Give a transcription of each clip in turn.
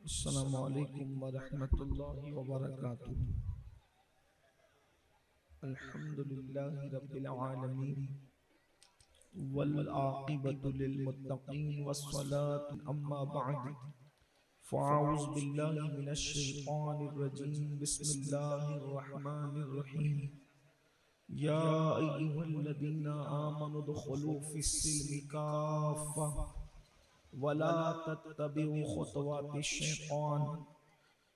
السلام علیکم ورحمۃ اللہ وبرکاتہ۔ الحمد للہ رب العالمین والعاقبۃ للمتقین والصلاة اما بعد فاعوذ باللہ من الشیطان الرجیم بسم اللہ الرحمن الرحیم۔ یا ایہا الذین آمنوا ادخلوا فی السلم کافۃ ولا تتبعوا خطوات الشیطان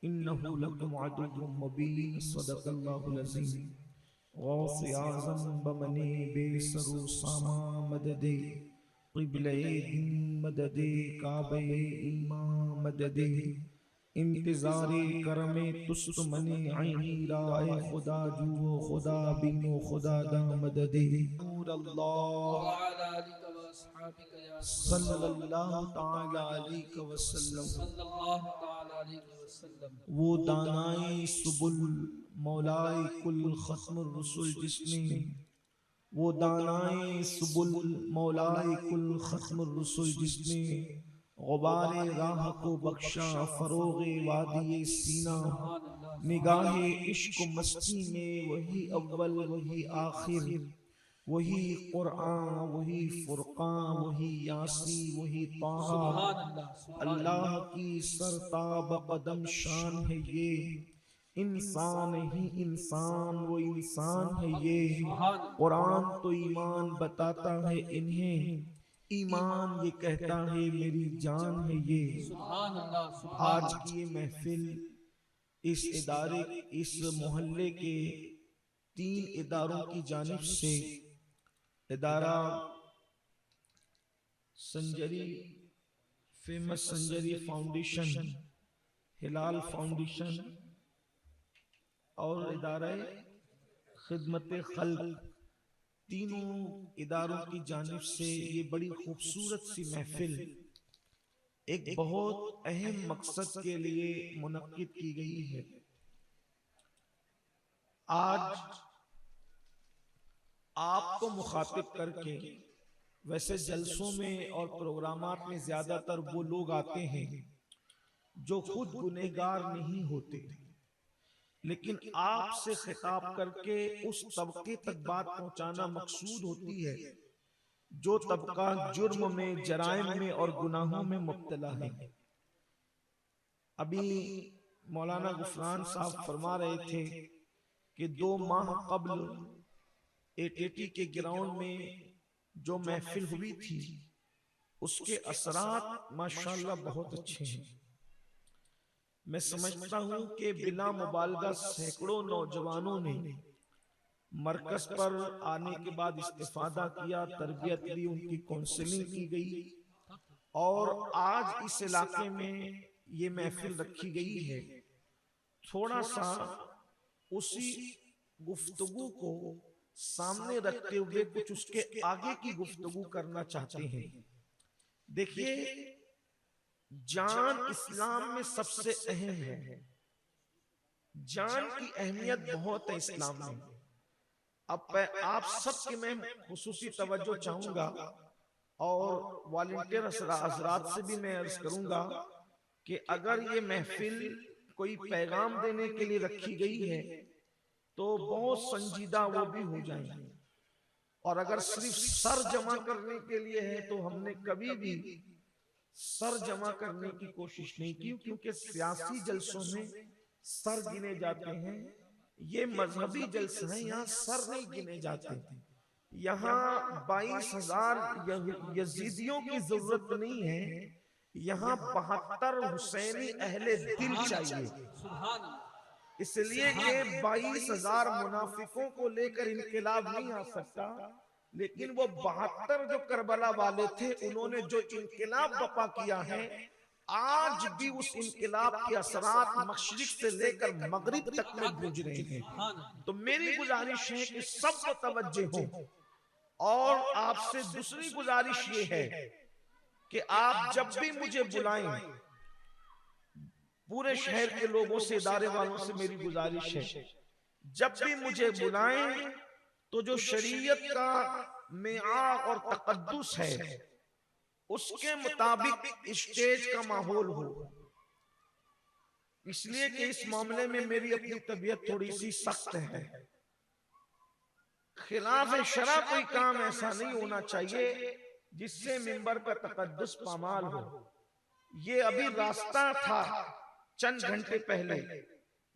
انہ لکم عدو مبین۔ صدق اللہ العظیم۔ غوث اعظم بمنے بے سرو ساما مدد قبلہ دین مدد کعبہ ایمان مدد انتظار کرم تست من عینی رائے خدا جو خدا بینو خدا دا مدد نور اللہ صلی اللہ تعالی علیہ وسلم۔ وہ دانائے سبل مولائے کل ختم الرسل جس نے، وہ دانائے سبل مولائے کل ختم الرسل جس نے غبار راہ کو بخشا فروغ وادی سینہ۔ نگاہ عشق و مستی میں وہی اول وہی آخر، وہی قرآن وہی فرقان وہی یاسی وہی طٰہٰ۔ اللہ کی سرتاب قدم شان ہے یہ، انسان ہی انسان وہ انسان ہے یہ۔ قرآن تو ایمان بتاتا ہے انہیں، ایمان یہ کہتا ہے میری جان ہے یہ۔ آج کی یہ محفل اس ادارے اس محلے کے 3 اداروں کی جانب سے، ادارہ سنجری فیمس سنجری فاؤنڈیشن، ہلال فاؤنڈیشن اور ادارہ خدمت خلق، تینوں اداروں کی جانب سے یہ بڑی خوبصورت سی محفل ایک بہت اہم مقصد کے لیے منعقد کی گئی ہے۔ آج آپ کو مخاطب کر کے، ویسے جلسوں میں اور پروگرامات میں زیادہ تر وہ لوگ آتے ہیں جو خود گنہگار نہیں ہوتے، لیکن آپ سے خطاب کر کے اس طبقے تک بات پہنچانا مقصود ہوتی ہے جو طبقہ جرم میں، جرائم میں اور گناہوں میں مبتلا ہے۔ ابھی مولانا غفران صاحب فرما رہے تھے کہ 2 ماہ قبل ATT کے گراؤنڈ میں جو محفل ہوئی تھی اس کے اثرات ماشاءاللہ بہت اچھے ہیں۔ میں سمجھتا ہوں کہ بلا مبالغہ سینکڑوں نوجوانوں نے مرکز پر آنے کے بعد استفادہ کیا، تربیت لی، ان کی کونسلنگ کی گئی اور آج اس علاقے میں یہ محفل رکھی گئی ہے۔ تھوڑا سا اسی گفتگو کو سامنے رکھتے ہوئے کچھ اس کے آگے کی گفتگو کرنا چاہتے ہیں۔ دیکھیے، جان اسلام میں سب سے اہم ہے، جان کی اہمیت بہت ہے اسلام میں۔ اب آپ سب کی میں خصوصی توجہ چاہوں گا اور والنٹیر حضرات سے بھی میں عرض کروں گا کہ اگر یہ محفل کوئی پیغام دینے کے لیے رکھی گئی ہے تو بہت سنجیدہ وہ بھی ہو جائیں، اور اگر صرف سر جمع کرنے کے لیے ہے تو ہم نے کبھی بھی سر جمع کرنے کی کوشش نہیں کی، کیونکہ سیاسی جلسوں میں سر گنے جاتے ہیں، یہ مذہبی جلسے ہیں، یہاں سر نہیں گنے جاتے۔ یہاں 22,000 یزیدیوں کی ضرورت نہیں ہے، یہاں 72 حسینی اہل دل چاہیے۔ اس لیے کہ 22,000 منافقوں کو لے کر انقلاب نہیں آ سکتا، لیکن وہ 72 جو کربلا والے تھے انہوں نے جو انقلاب بپا کیا ہے، آج بھی اس انقلاب کے اثرات مشرق سے لے کر مغرب تک میں گونج رہے ہیں۔ تو میری گزارش ہے کہ سب متوجہ ہوں، اور آپ سے دوسری گزارش یہ ہے کہ آپ جب بھی مجھے بلائیں، پورے شہر کے لوگوں سے، ادارے والوں سے میری گزارش ہے، جب بھی مجھے بلائیں تو جو شریعت کا معیار اور تقدس ہے اس کے مطابق اسٹیج کا ماحول ہو، اس لیے کہ اس معاملے میں میری اپنی طبیعت تھوڑی سی سخت ہے. خلاف شرع کوئی کام ایسا نہیں ہونا چاہیے جس سے منبر کا تقدس پامال ہو. یہ ابھی راستہ تھا چند گھنٹے پہلے،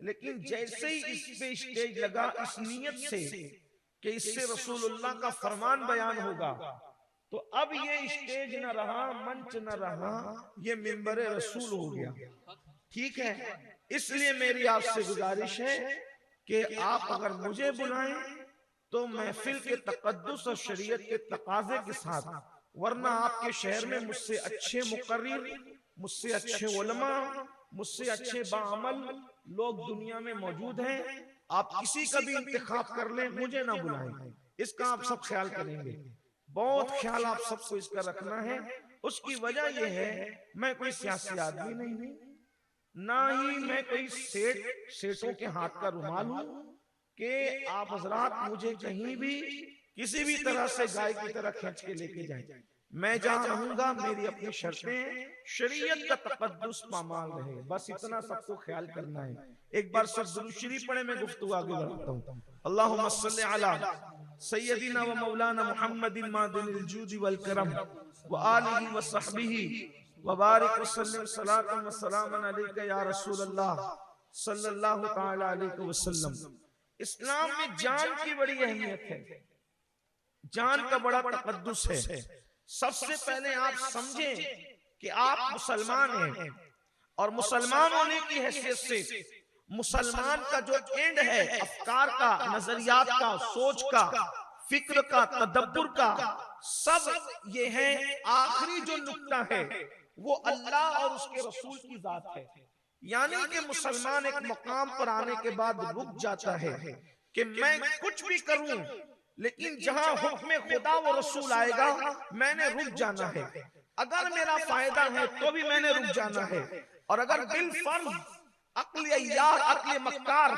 لیکن جیسے ہی اس پہ اسٹیج لگا اس نیت سے کہ اس سے رسول اللہ کا فرمان بیان ہوگا، تو اب یہ اسٹیج نہ رہا، منچ نہ رہا، یہ منبر رسول ہو گیا. ٹھیک ہے، اس لیے میری آپ سے گزارش ہے کہ آپ اگر مجھے بلائیں تو محفل کے تقدس اور شریعت کے تقاضے کے ساتھ، ورنہ آپ کے شہر میں مجھ سے اچھے مقرر، مجھ سے اچھے علماء، مجھ سے اچھے باعمل لوگ دنیا میں موجود ہیں. آپ کسی کا بھی انتخاب کر لیں، مجھے نہ بلائیں. اس کا آپ سب خیال کریں گے. بہت خیال آپ سب کو اس کا رکھنا ہے. اس کی وجہ یہ ہے میں کوئی سیاسی آدمی نہیں ہوں، نہ ہی میں کوئی سیٹوں کے ہاتھ کا رومال ہوں کہ آپ حضرات مجھے کہیں بھی کسی بھی طرح سے گائے کی طرح کھینچ کے لے کے جائیں. میں جہاں رہوں گا میری اپنی شرطیں، شریعت کا تقدس پامال رہے. بس اتنا سب کو خیال کرنا ہے. ایک بار سب درود شریف پڑھیں، میں گفتگو آگے بڑھاتا ہوں. اللہم صلی علی سیدنا و مولانا محمد معدن الجود والکرم وآلہ وصحبہ وبارک وسلم صلاۃ و سلام علیک یا رسول اللہ صلی اللہ تعالی علیہ وسلم. اسلام میں جان کی بڑی اہمیت ہے، جان کا بڑا تقدس ہے. سب سے پہلے آپ سمجھیں کہ آپ مسلمان ہیں، اور مسلمان ہونے کی حیثیت سے مسلمان کا جو اینڈ ہے، افکار کا، نظریات کا، سوچ کا، فکر کا، تدبر کا، سب یہ ہے آخری جو نقطہ ہے وہ اللہ اور اس کے رسول کی ذات ہے. یعنی کہ مسلمان ایک مقام پر آنے کے بعد رک جاتا ہے کہ میں کچھ بھی کروں، لیکن جہاں حکم خدا و رسول آئے گا میں نے رک جانا ہے. اگر میرا فائدہ ہے تو بھی میں نے رک جانا ہے، اور اگر بالفرض عقل عیار، عقل مکار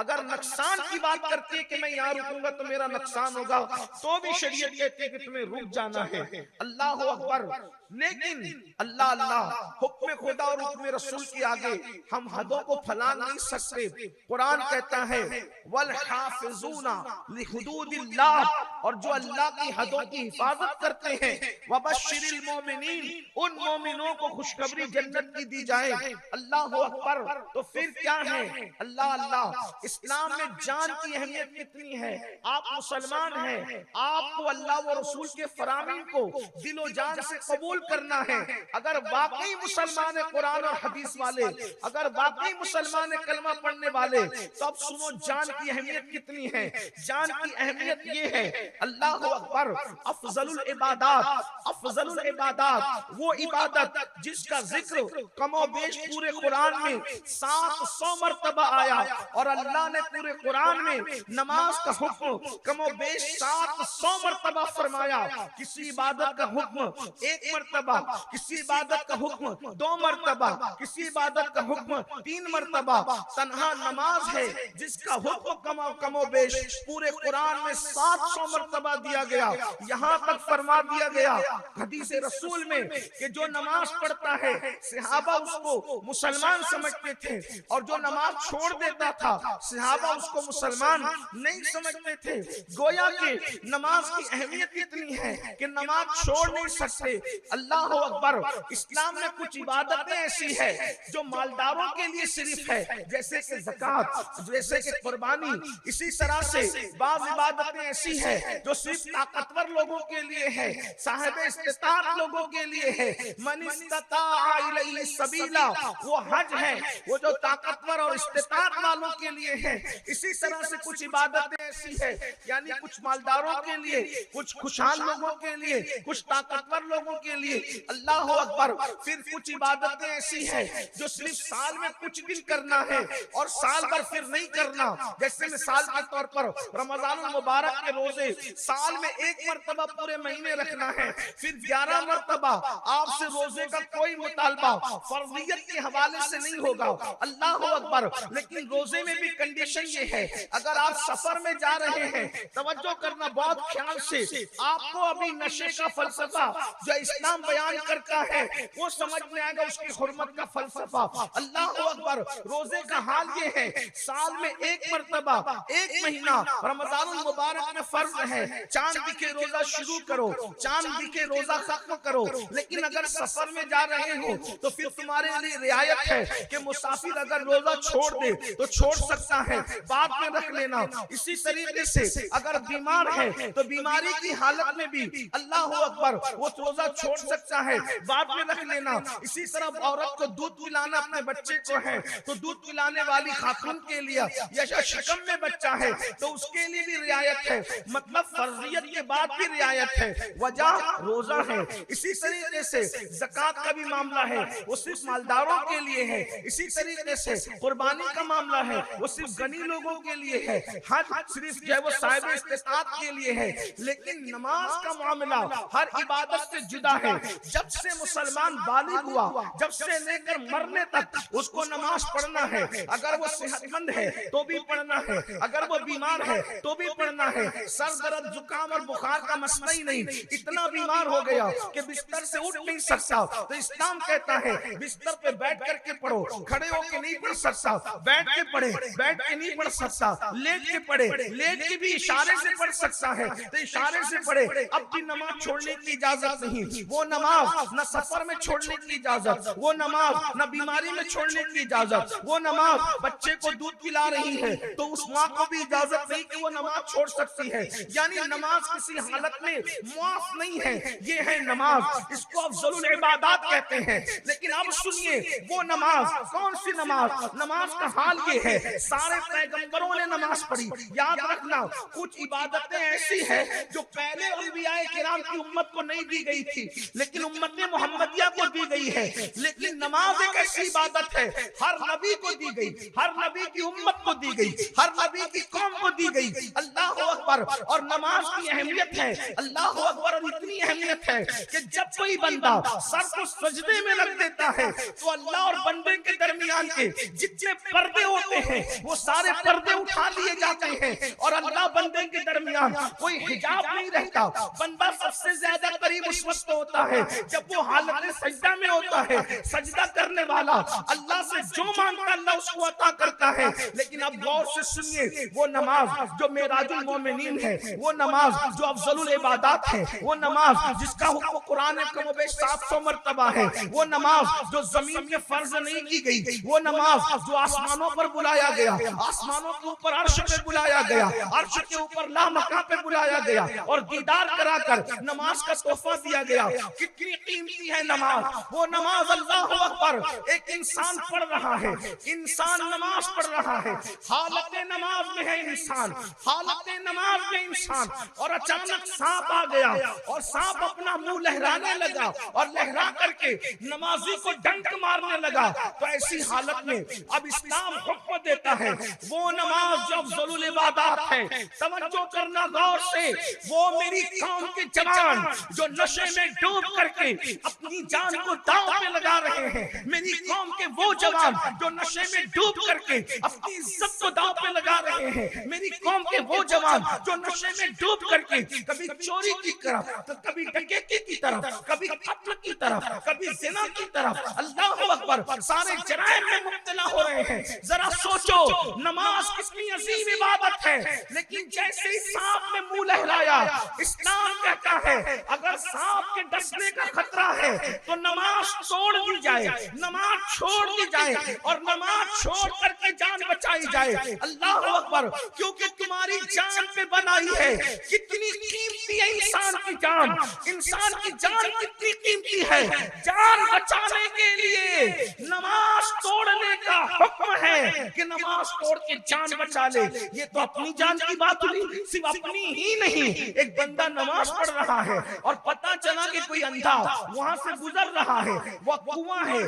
اگر نقصان کی بات کرتی ہے کہ میں یہاں رکوں گا تو میرا نقصان ہوگا، تو بھی شریعت کہتی ہے کہ تمہیں رک جانا ہے. اللہ اکبر. لیکن اللہ اللہ حکم خدا اور حکم رسول کے آگے ہم حدوں کو پھیلا نہیں سکتے. قرآن کہتا ہے وَالْحَافِظُونَ لِحُدُودِ اللَّهِ، اور جو اللہ کی حدوں کی حفاظت کرتے ہیں. وَبَشِّرِ الْمُؤْمِنِينَ، ان مومنوں کو خوشخبری جنت کی دی جائے. اللہ اکبر. تو پھر کیا ہے؟ اللہ اللہ. اسلام میں جان کی اہمیت کتنی ہے. آپ مسلمان ہیں، آپ کو اللہ و رسول کے فرامین کو دل و جان سے قبول کرنا ہے. اگر واقعی مسلمان قرآن اور حدیث والے، اگر واقعی مسلمان کلمہ پڑھنے والے، تو اب سنو جان کی اہمیت کتنی ہے. جان کی اہمیت یہ ہے، اللہ اکبر، افضل العبادات، افضل العبادات وہ عبادت جس کا ذکر کم و بیش پورے قرآن میں 700 مرتبہ آیا، اور اللہ نے پورے قرآن میں نماز کا حکم کم و بیش 700 مرتبہ فرمایا. کسی عبادت کا حکم 1 مرتبہ، کسی عبادت کا حکم 2 مرتبہ، کسی عبادت کا حکم 3 مرتبہ. تنہا نماز ہے جس کا حکم کم و بیش پورے قرآن میں 700 مرتبہ دیا گیا. یہاں تک فرما دیا گیا حدیث رسول میں کہ جو نماز پڑھتا ہے صحابہ اس کو مسلمان سمجھتے تھے، اور جو نماز چھوڑ دیتا تھا صحابہ اس کو مسلمان نہیں سمجھتے تھے. گویا کہ نماز کی اہمیت اتنی ہے کہ نماز چھوڑ نہیں سکتے. اللہ اکبر. اسلام میں کچھ عبادتیں ایسی ہے جو مالداروں کے لیے صرف ہے، جیسے کہ زکوٰۃ، جیسے کہ قربانی. اسی طرح سے بعض عبادتیں ایسی ہے جو صرف طاقتور لوگوں کے لیے ہے، صاحب استطاعت لوگوں کے لیے ہے. من استطاع الیہ سبیلا، وہ حج ہے، وہ جو طاقتور اور استطاعت والوں کے لیے ہے. اسی طرح سے کچھ عبادتیں ایسی ہے، یعنی کچھ مالداروں کے لیے، کچھ خوشحال لوگوں کے لیے، کچھ طاقتور لوگوں کے لیے. اللہ اکبر. پھر کچھ عبادتیں ایسی ہے جو صرف سال میں کچھ دن کرنا ہے اور سال بھر پھر نہیں کرنا. جیسے مثال کے طور پر رمضان المبارک کے روزے سال میں 1 مرتبہ پورے مہینے رکھنا ہے، پھر 11 مرتبہ آپ سے روزے کا کوئی مطالبہ فرضیت کے حوالے سے نہیں ہوگا. اللہ اکبر. لیکن روزے میں بھی کنڈیشن یہ ہے، اگر آپ سفر میں جا رہے ہیں، توجہ کرنا بہت خیال سے، آپ کو ابھی نشے کا فلسفہ جو اسلام اسلام بیان کرتا ہے وہ سمجھ میں آئے گا اس کی حرمت کا فلسفہ۔ اللہ اکبر، روزے کا حال یہ ہے، سال میں ایک مرتبہ ایک مہینہ رمضان المبارک میں فرض ہے، چاند دکھے روزہ شروع کرو، چاند دکھے روزہ ختم کرو۔ لیکن اگر سفر میں جا رہے ہو تو پھر تمہارے لیے رعایت ہے کہ مسافر اگر روزہ چھوڑ دے تو چھوڑ سکتا ہے، بعد میں رکھ لینا۔ اسی طریقے سے اگر بیمار ہے تو بیماری کی حالت میں بھی اللہ اکبر وہ روزہ چھوڑ سکتا ہے، بعد میں رکھ لینا۔ اسی طرح عورت کو دودھ پلانا اپنے بچے کو ہے تو دودھ پلانے والی خاتون کے لیے یا شکم میں بچہ ہے تو اس کے لیے بھی رعایت ہے، مطلب فرضیت کے بعد بھی رعایت ہے، وجہ روزہ ہے۔ اسی طریقے سے زکوٰۃ کا بھی معاملہ ہے، وہ صرف مالداروں کے لیے ہے۔ اسی طریقے سے قربانی کا معاملہ ہے، وہ صرف غنی لوگوں کے لیے ہے۔ حج صرف جو ہے وہ صاحب استطاعت کے لیے ہے۔ لیکن نماز کا معاملہ ہر عبادت سے جدا ہے۔ جب سے مسلمان بالغ ہوا، جب سے لے کر مرنے تک اس کو نماز پڑھنا ہے۔ اگر وہ صحت مند ہے تو بھی پڑھنا ہے، اگر وہ بیمار ہے تو بھی پڑھنا ہے۔ سر درد، زکام اور بخار کا مسئلہ ہی نہیں، اتنا بیمار ہو گیا کہ بستر سے اٹھ نہیں سکتا تو اسلام کہتا ہے بستر پہ بیٹھ کر کے پڑھو، کھڑے ہو کے نہیں پڑھ سکتا بیٹھ کے پڑھے، بیٹھ کے نہیں پڑھ سکتا لیٹ کے پڑھے، لیٹ کے بھی اشارے سے پڑھ سکتا ہے تو اشارے سے پڑھے۔ اب بھی نماز چھوڑنے کی اجازت نہیں، وہ نماز نہ سفر میں چھوڑنے کی اجازت، وہ نماز نہ بیماری میں چھوڑنے کی اجازت، وہ نماز بچے کو دودھ پلا رہی ہے تو اس ماں کو بھی اجازت نہیں کہ وہ نماز چھوڑ سکتی ہے۔ یعنی نماز کسی حالت میں معاف نہیں ہے، یہ ہے نماز، اس کو افضل العبادات کہتے ہیں۔ لیکن اب سنیے وہ نماز کون سی نماز؟ نماز کا حال یہ ہے، سارے پیغمبروں نے نماز پڑھی۔ یاد رکھنا کچھ عبادتیں ایسی ہیں جو پہلے انبیاء کرام کی امت کو نہیں دی گئی تھی لیکن امت محمدیہ کو دی گئی ہے۔ لیکن نماز ایک ایسی عبادت ہے ہر نبی کو دی گئی، ہر نبی کی امت کو دی گئی، ہر نبی کی قوم کو دی گئی۔ اللہ اکبر، اور نماز کی اہمیت ہے اللہ اکبر، اور اتنی اہمیت ہے کہ جب کوئی بندہ سر کو سجدے میں رکھ دیتا ہے تو اللہ اور بندے کے درمیان کے جتنے پردے ہوتے ہیں وہ سارے پردے اٹھا لیے جاتے ہیں اور اللہ بندے کے درمیان کوئی حجاب نہیں رہتا۔ بندہ سب سے زیادہ قریب اس وقت ہوتا ہے جب وہ حالت سجدہ میں ہوتا ہے۔ سجدہ کرنے والا اللہ سے جو مانگتا اللہ اس کو عطا کرتا ہے۔ لیکن اب غور سے سنیے وہ نماز جو معراج المومنین ہے، وہ نماز جو افضل العبادات ہے، وہ نماز جس کا حکم قرآن کم و بیش 700 مرتبہ ہے، وہ نماز جو زمین میں فرض نہیں کی گئی، وہ نماز جو آسمانوں پر بلایا گیا، آسمانوں کے اوپر عرش پہ بلایا گیا، عرش کے اوپر لامکاں پہ بلایا گیا اور دیدار کرا کر نماز کا تحفہ دیا گیا۔ کتنی قیمتی ہے نماز، وہ نماز اللہ اکبر۔ ایک انسان پڑھ رہا ہے، انسان نماز پڑھ رہا ہے، حالت نماز میں ہے انسان، حالت نماز میں انسان، اور اچانک سانپ آ گیا اور سانپ اپنا منہ لہرانے لگا اور لہرا کر کے نمازی کو ڈنک مارنے لگا۔ تو ایسی حالت میں اب اسلام حکم دیتا ہے وہ نماز جو افضل العبادات ہے، توجہ کرنا غور سے، وہ میری قوم کے جوان جو نشے میں ڈوب کر کے اپنی جان کو داؤ پہ لگا رہے ہیں، میری قوم کے وہ جوان جو نشے میں ڈوب کر کے اپنی عزت کو داؤ پہ لگا رہے ہیں، میری قوم کے وہ جوان جو نشے میں ڈوب کر کے کبھی چوری کی طرف، کبھی ڈکیتی کی طرف، کبھی قتل کی طرف، کبھی زنا کی طرف، اللہ اکبر، سارے جرائم میں مبتلا ہو رہے ہیں۔ ذرا سوچو نماز کتنی عظیم عبادت ہے، لیکن جیسے ہی سانپ نے منہ لہرایا، اسلام کہتا ہے اگر سانپ کے ڈسنے کا خطرہ ہے تو نماز توڑ دی جائے، نماز چھوڑ دی جائے اور نماز چھوڑ کر کے جان بچائی جائے۔ اللہ اکبر، کیونکہ تمہاری جان پہ بنائی ہے۔ کتنی قیمتی ہے انسان کی جان، انسان کی جان کتنی قیمتی ہے۔ جان بچانے کے لیے نماز توڑنے کا حکم ہے کہ نماز توڑ کے جان بچا لے۔ یہ تو اپنی جان کی بات ہوئی، صرف اپنی ہی نہیں، ایک بندہ نماز پڑھ رہا ہے اور پتہ چلا کہ کوئی اندھا وہاں سے گزر رہا ہے، وہ کنواں ہے،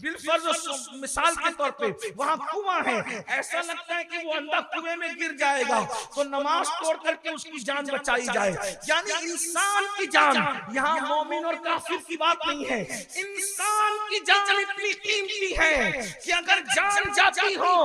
بالفرض مثال کے طور پہ وہاں کنواں ہے، ایسا لگتا ہے کہ وہ اندھا کنویں میں گر جائے گا تو نماز توڑ کر کے اس کی جان بچائی جائے. یعنی انسان کی جان، یہاں مومن اور کافر کی بات نہیں ہے، انسان کی جان اتنی قیمتی ہے کہ اگر جان جاتی ہو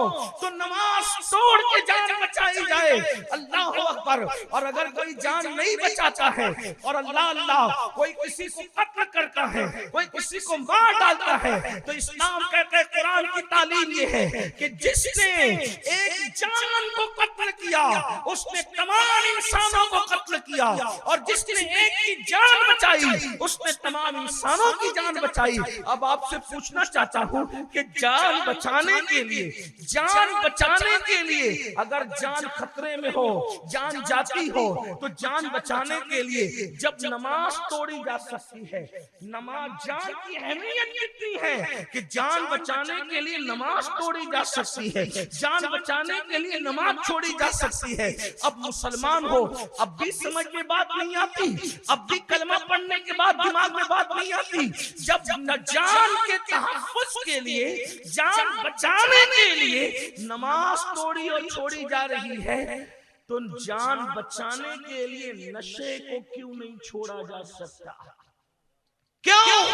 تو نماز توڑ کے جان بچائی جائے. اللہ اکبر. اور اگر کوئی جان نہیں بچاتا ہے اور اللہ کوئی کسی کو قتل کرتا ہے، کوئی کسی کو مار ڈالتا ہے، تو اسلام کہتے ہیں، قرآن کی تعلیم یہ ہے کہ جس نے ایک جان کو قتل کیا اس نے تمام انسانوں کو قتل کیا، اور جس نے ایک کی جان بچائی اس نے تمام انسانوں کی جان بچائی. اب آپ سے پوچھنا چاہتا ہوں کہ جان بچانے کے لیے اگر جان خطرے میں ہو، جان جاتی ہو، تو جان بچانے کے لیے جب نماز توڑی جا سکتی ہے، نماز جان کی اہمیت کتنی ہے کہ جان بچانے کے لیے نماز توڑی جا سکتی ہے، جان بچانے کے لیے نماز چھوڑی جا سکتی ہے. اب مسلمان ہو، اب بھی سمجھ میں بات نہیں آتی، اب بھی کلمہ پڑھنے کے بعد دماغ میں بات نہیں آتی. جب جان کے تحفظ کے لیے، جان بچانے کے لیے نماز توڑی اور چھوڑی جا رہی ہے، تو جان بچانے کے لیے نشے کو کیوں نہیں چھوڑا جا سکتا؟ کیوں؟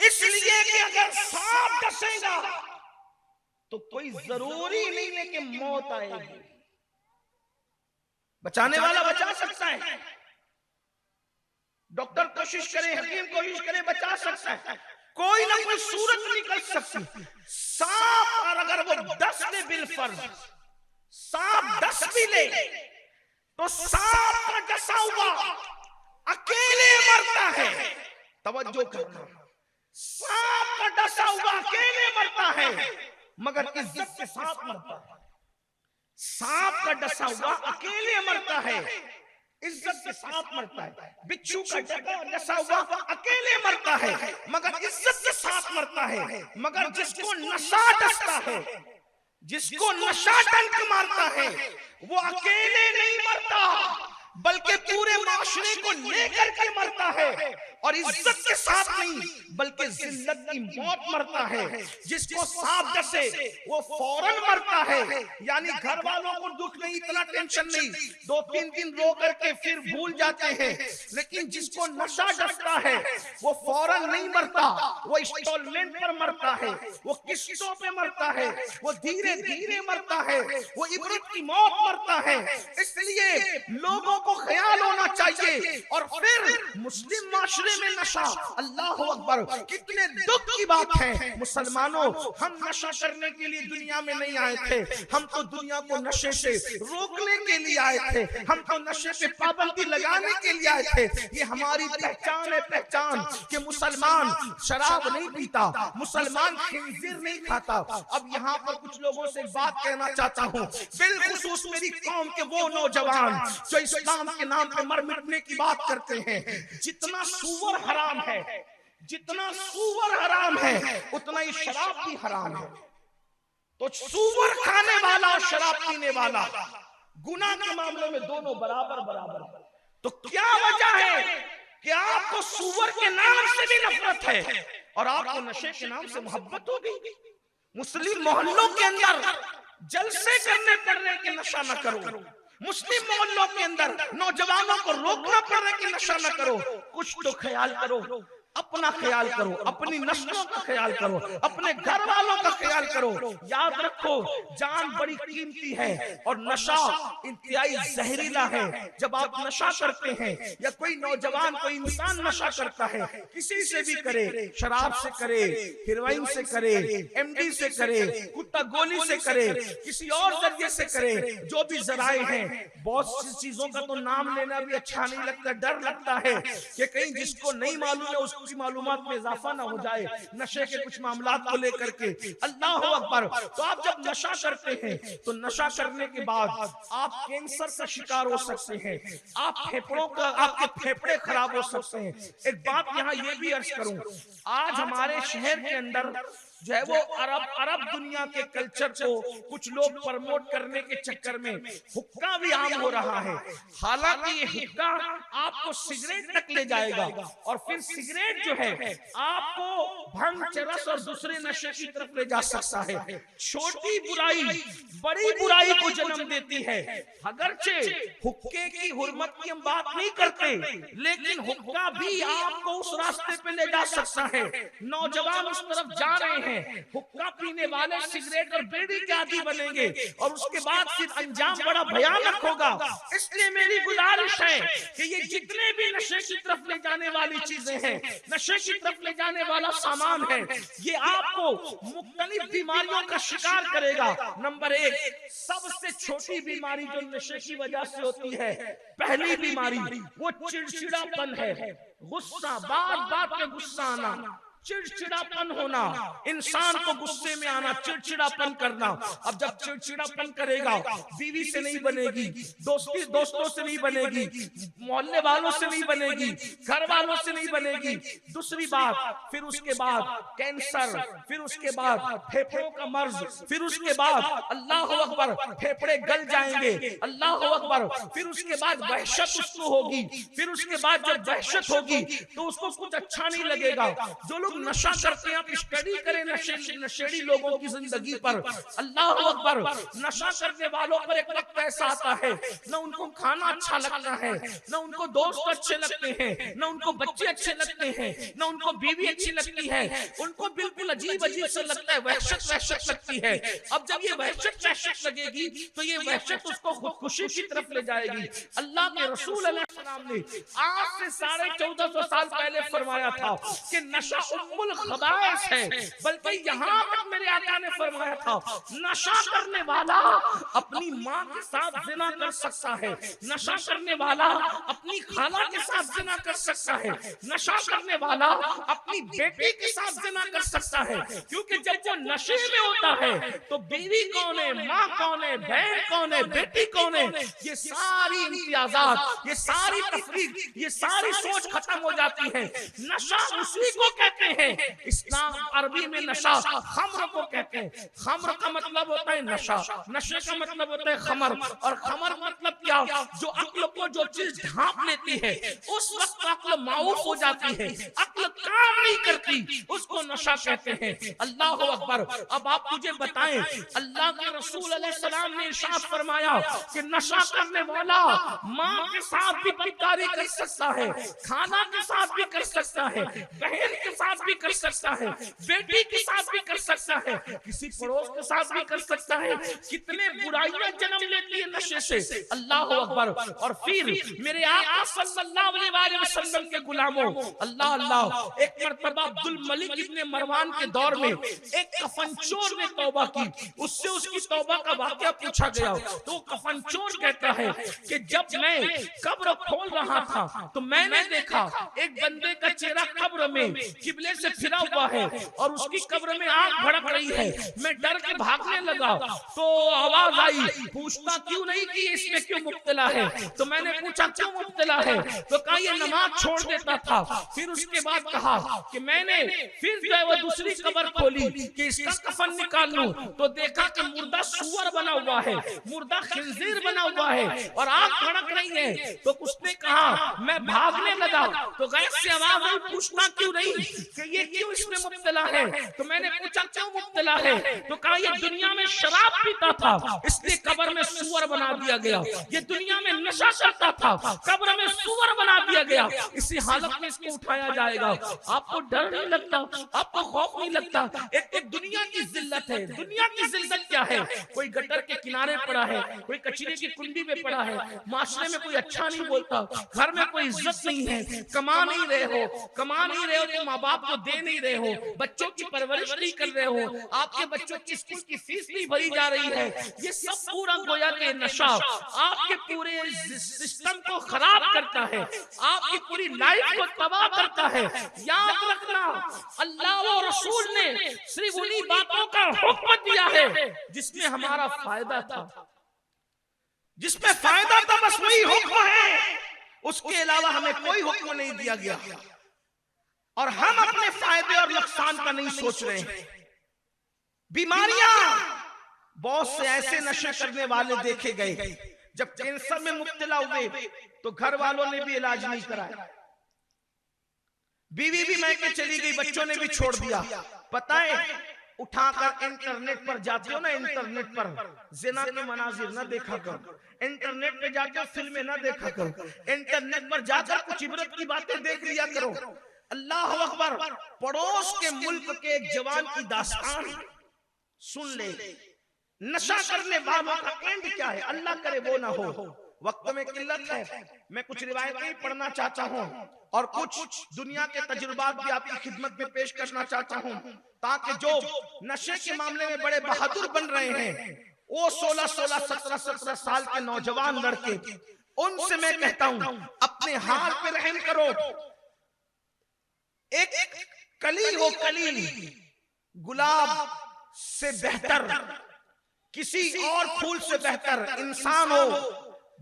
اس لیے کہ اگر سانپ ڈسے گا تو کوئی ضروری نہیں ہے کہ موت آئے گی. بچانے والا بچا سکتا ہے، ڈاکٹر کوشش کرے، حکیم کوشش کرے، بچا سکتا ہے، کوئی نہ کوئی صورت نکل سکتی. سانپ اور اگر وہ ڈس دے بالفرض، سانپ ڈس بھی لے تو سانپ کا ڈسا ہوا اکیلے مرتا ہے. توجہ کرنا، سانپ کا ڈسا ہوا اکیلے مرتا ہے مگر عزت کے ساتھ مرتا ہے. سانپ کا ڈسا ہوا اکیلے مرتا ہے، عزت کے ساتھ مرتا ہے. بچھو کا ڈسا ہوا اکیلے مرتا ہے مگر عزت کے ساتھ مرتا ہے. مگر جس کو نشہ ڈستا ہے، جس کو نشہ ڈنک مارتا ہے، وہ اکیلے نہیں مرتا بلکہ پورے معاشرے کو لے کر کے مرتا ہے، اور عزت کے ساتھ نہیں بلکہ ذلت کی موت مرتا ہے. جس کو سانپ ڈسے وہ فوراً مرتا ہے، یعنی گھر والوں کو دکھ نہیں، اتنا ٹینشن نہیں، 2-3 دن رو کر کے پھر بھول جاتے ہیں. لیکن جس کو نشہ ڈستا ہے وہ فوراً نہیں مرتا، وہ انسٹالمنٹ پر مرتا ہے، وہ قسطوں پہ مرتا ہے، وہ دھیرے دھیرے مرتا ہے، وہ عبرت کی موت مرتا ہے. اس لیے لوگوں کو خیال ہونا چاہیے. اور پھر مسلم معاشرے میں نشہ، اللہ اکبر، کتنے دکھ کی بات ہے. مسلمانوں، ہم نشہ کرنے کے لیے دنیا میں نہیں آئے تھے، ہم تو دنیا کو نشے سے روکنے کے لیے آئے تھے، ہم تو نشے پہ پابندی لگانے کے لیے آئے تھے. یہ ہماری پہچان ہے، پہچان کہ مسلمان شراب نہیں پیتا، مسلمان خنزیر نہیں کھاتا. اب یہاں پر کچھ لوگوں سے بات کہنا چاہتا ہوں، بالخصوص میری قوم کے وہ نوجوان جو اسلام کے نام پہ مر مٹنے کی بات کرتے ہیں. جتنا سور حرام ہے، جتنا سور حرام ہے اتنا ہی شراب بھی حرام ہے. تو سور کھانے والا اور شراب پینے والا گناہ کے معاملے میں دونوں برابر برابر. تو کیا وجہ ہے کہ آپ کو سور کے نام سے بھی نفرت ہے اور آپ کو نشے کے نام سے محبت ہو گئی؟ مسلم محلوں کے اندر جلسے کرنے پڑ رہے کہ نشہ نہ کرو، مسلم محلوں کے اندر نوجوانوں کو روکنا پڑ رہا ہے کہ نشہ نہ کرو. کچھ تو خیال کرو، اپنا خیال کرو، اپنی نسلوں کا خیال کرو، اپنے گھر والوں کا خیال کرو. یاد رکھو جان بڑی قیمتی ہے اور نشہ انتہائی زہریلا ہے. جب آپ نشہ کرتے ہیں یا کوئی نوجوان، کوئی انسان نشہ کرتا ہے، کسی سے بھی کرے، شراب سے کرے، ہیروئن سے کرے، ایم ڈی سے کرے، کتا گولی سے کرے، کسی اور ذریعے سے کرے، جو بھی ذرائع ہیں، بہت سی چیزوں کا تو نام لینا بھی اچھا نہیں لگتا. ڈر لگتا ہے کہ کہیں جس کو نہیں معلوم ہے اس کی معلومات میں اضافہ نہ ہو جائے نشے کے کچھ معاملات کو لے کر کے. اللہ اکبر. تو آپ جب نشہ کرتے ہیں تو نشہ کرنے کے بعد آپ کینسر کا شکار ہو سکتے ہیں، آپ کے پھیپھڑے خراب ہو سکتے ہیں. ایک بات یہاں یہ بھی عرض کروں، آج ہمارے شہر کے اندر جو ہے وہ عرب دنیا کے کلچر کو کچھ لوگ پرموٹ کرنے کے چکر میں حقہ بھی عام ہو رہا ہے. حالانکہ یہ حقہ آپ کو سگریٹ تک لے جائے گا، اور پھر سگریٹ جو ہے آپ کو بھنگ، چرس اور دوسرے نشے کی طرف لے جا سکتا ہے. چھوٹی برائی بڑی برائی کو جنم دیتی ہے. اگرچہ حقے کی حرمت کی ہم بات نہیں کرتے، لیکن حقہ بھی آپ کو اس راستے پہ لے جا سکتا ہے. نوجوان اس طرف جا رہے ہیں، حقہ پینے والے سگریٹ اور بیڑی کے عادی بنیں گے، اور اس کے بعد پھر انجام بڑا بھیانک ہوگا. اس لیے میری گزارش ہے کہ یہ جتنے بھی نشے کی طرف لے جانے والی چیزیں ہیں، نشے کی طرف لے جانے والا سامان ہے، یہ آپ کو مختلف بیماریوں کا شکار کرے گا. نمبر 1، سب سے چھوٹی بیماری جو نشے کی وجہ سے ہوتی ہے، پہلی بیماری وہ چڑچڑا پن ہے. غصہ، بات بات پہ غصہ آنا، چڑچڑا پن ہونا، انسان کو غصے میں آنا، چڑچڑا پن کرنا. اب جب چڑچڑا پن کرے گا، بیوی سے نہیں بنے گی، دوستوں سے نہیں بنے گی، محلے والوں سے نہیں بنے گی، گھر والوں سے نہیں بنے گی. دوسری بات، پھر اس کے بعد کینسر، پھر اس کے بعد پھیپھڑوں کا مرض، پھر اس کے بعد اللہ اکبر پھیپھڑے گل جائیں گے، اللہ اکبر. پھر اس کے بعد وحشت اس کو ہوگی، پھر اس کے بعد جب وحشت ہوگی تو اس کو کچھ اچھا نہیں لگے گا. جو لوگ نشہ کرتے ہیں، آپ اسٹڈی کریں نشیڑی لوگوں کی زندگی پر. اللہ اکبر. نشہ کرنے والوں پر ایک وقت ایسا آتا ہے، نہ ان کو کھانا اچھا لگتا ہے، نہ ان کو دوست اچھے لگتے ہیں، نہ ان کو بچے اچھے لگتے ہیں، نہ ان کو بیوی اچھی لگتی ہے. ان کو بالکل عجیب سے لگتا ہے، وحشت لگتی ہے. اب جب یہ وحشت لگے گی تو یہ وحشت اس کو خودکشی کی طرف لے جائے گی. اللہ کے رسول علیہ السلام نے آج سے 1450 سال پہلے فرمایا تھا کہ نشہ ام الخبائث ہے. بلکہ یہاں تک میرے آقا نے فرمایا تھا، نشہ کرنے والا اپنی ماں کے ساتھ زنا کر سکتا ہے، نشہ کرنے والا اپنی خالہ کے ساتھ زنا کر سکتا ہے، نشہ کرنے والا اپنی بیٹی کے ساتھ زنا کر سکتا ہے. کیونکہ جب وہ نشے میں ہوتا ہے تو بیوی کون ہے، ماں کون ہے، بہن کون ہے، بیٹی کون ہے، یہ ساری امتیازات، یہ ساری تفریق، یہ ساری سوچ ختم ہو جاتی ہے. نشہ اسی کو کہتے ہیں، اسلام عربی میں نشہ خمر کو کہتے ہیں. خمر کا مطلب ہوتا ہے نشہ، نشے کا مطلب ہوتا ہے خمر. اور خمر مطلب کیا؟ جو عقل کو جو چیز ڈھانپ لیتی ہے، اس وقت عقل معوف ہو جاتی ہے، عقل کام نہیں کرتی، اس کو نشہ کہتے ہیں. اللہ اکبر. اب آپ مجھے بتائیں، اللہ کے رسول علیہ السلام نے ارشاد فرمایا کہ نشہ کرنے والا ماں کے ساتھ بھی بدکاری کر سکتا ہے، کھانا کے ساتھ بھی کر سکتا ہے، بہن کے ساتھ بھی کر سکتا ہے، بیٹی کے ساتھ بھی کر سکتا ہے، کسی پڑوس کے ساتھ بھی کر سکتا ہے. کتنے برائیاں جنم لیتی ہے نشے سے. اللہ اکبر. اور پھر میرے آقا صلی اللہ علیہ وسلم کے غلاموں، اللہ اللہ، ایک مرتبہ عبد الملک ابن مروان کے دور میں ایک کفن چور نے توبہ کی. اس سے اس کی توبہ کا واقعہ پوچھا گیا تو کفن چور کہتا ہے کہ جب میں قبر کھول رہا تھا تو میں نے دیکھا ایک بندے کا چہرہ قبر میں قبلے سے پھرا ہوا ہے اور اس کی قبر میں آگ بھڑک رہی ہے. میں ڈر کے بھاگنے لگا تو آواز آئی، پوچھتا کیوں نہیں کہ اس میں کیوں مبتلا ہے؟ تو میں نے پوچھا کیوں مبتلا ہے؟ تو کہا یہ نماز چھوڑ دیتا تھا. پھر اس کے بعد کہا کہ میں نے پھر جو ہے وہ دوسری قبر کھولی کہ اس کا کفن نکال لوں تو دیکھا کہ مردہ سور بنا ہوا ہے، مردہ خنزیر بنا ہوا ہے اور آگ بھڑک رہی ہے. تو اس نے کہا میں بھاگنے لگا تو غیر سے آواز آئی، پوچھتا کیوں نہیں کہ یہ کیوں اس میں مبتلا ہے؟ تو میں نے پوچھا کیوں مبتلا ہے؟ تو کہا یہ دنیا میں شراب پیتا تھا اس لیے قبر میں سور بنا دیا گیا، یہ دنیا میں نشہ کرتا تھا قبر میں سور بنا دیا گیا، اسی حالت میں اس کو اٹھایا جائے گا. آپ کو ڈر نہیں لگتا؟ آپ کو خوف نہیں لگتا؟ ایک تو دنیا کی ذلت ہے. دنیا کی ذلت کیا ہے؟ کوئی گٹر کے کنارے پڑا ہے، کوئی کچرے کی کنڈی میں پڑا ہے، معاشرے میں کوئی اچھا نہیں بولتا، گھر میں کوئی عزت نہیں ہے، کما نہیں رہے ہو تو ماں باپ کو دے نہیں رہے ہو، بچوں کی پرورش نہیں کر رہے ہو، آپ کے بچوں کی اسکول کی فیس نہیں بھری جا رہی ہے. یہ سب پورا گویا کہ نشہ آپ کے پورے سسٹم کو خراب کرتا ہے، آپ کی پوری لائف کو تباہ کرتا ہے. یاد رکھنا، اللہ و رسول نے صرف انہی باتوں کا حکم دیا ہے جس میں ہمارا فائدہ تھا، جس میں فائدہ تھا بس وہی حکم ہے، اس کے علاوہ ہمیں کوئی حکم نہیں دیا گیا. اور ہم اپنے فائدے اور نقصان کا نہیں سوچ رہے ہیں. بیماریاں، بہت سے ایسے نشے کرنے والے دیکھے گئے جب کینسر میں مبتلا ہوئے تو گھر والوں نے بھی علاج نہیں کرایا، بیوی بھی میکے چلی گئی، بچوں نے بھی چھوڑ دیا۔ پتہ ہے اٹھا کر انٹرنیٹ پر جاتے ہو نا، انٹرنیٹ پر زنا کے مناظر نہ دیکھا کرو، انٹرنیٹ پہ جا کر فلمیں نہ دیکھا کرو، انٹرنیٹ پر جا کر کچھ عبرت کی باتیں دیکھ لیا کرو۔ اللہ اکبر، پڑوس کے ملک کے ایک جوان کی داستان سن لے، نشہ کرنے والوں کا اینڈ کیا ہے، اللہ کرے وہ نہ ہو۔ وقت میں قلت ہے، میں کچھ روایتیں پڑھنا چاہتا ہوں اور کچھ دنیا کے تجربات بھی آپ کی خدمت میں پیش کرنا چاہتا ہوں، تاکہ جو نشے کے معاملے میں بڑے بہادر بن رہے ہیں، وہ 16 17 سال کے نوجوان لڑکے، ان سے میں کہتا ہوں اپنے حال پہ رحم کرو۔ ایک کلی ہو، کلی گلاب سے بہتر، کسی اور پھول سے بہتر انسان ہو،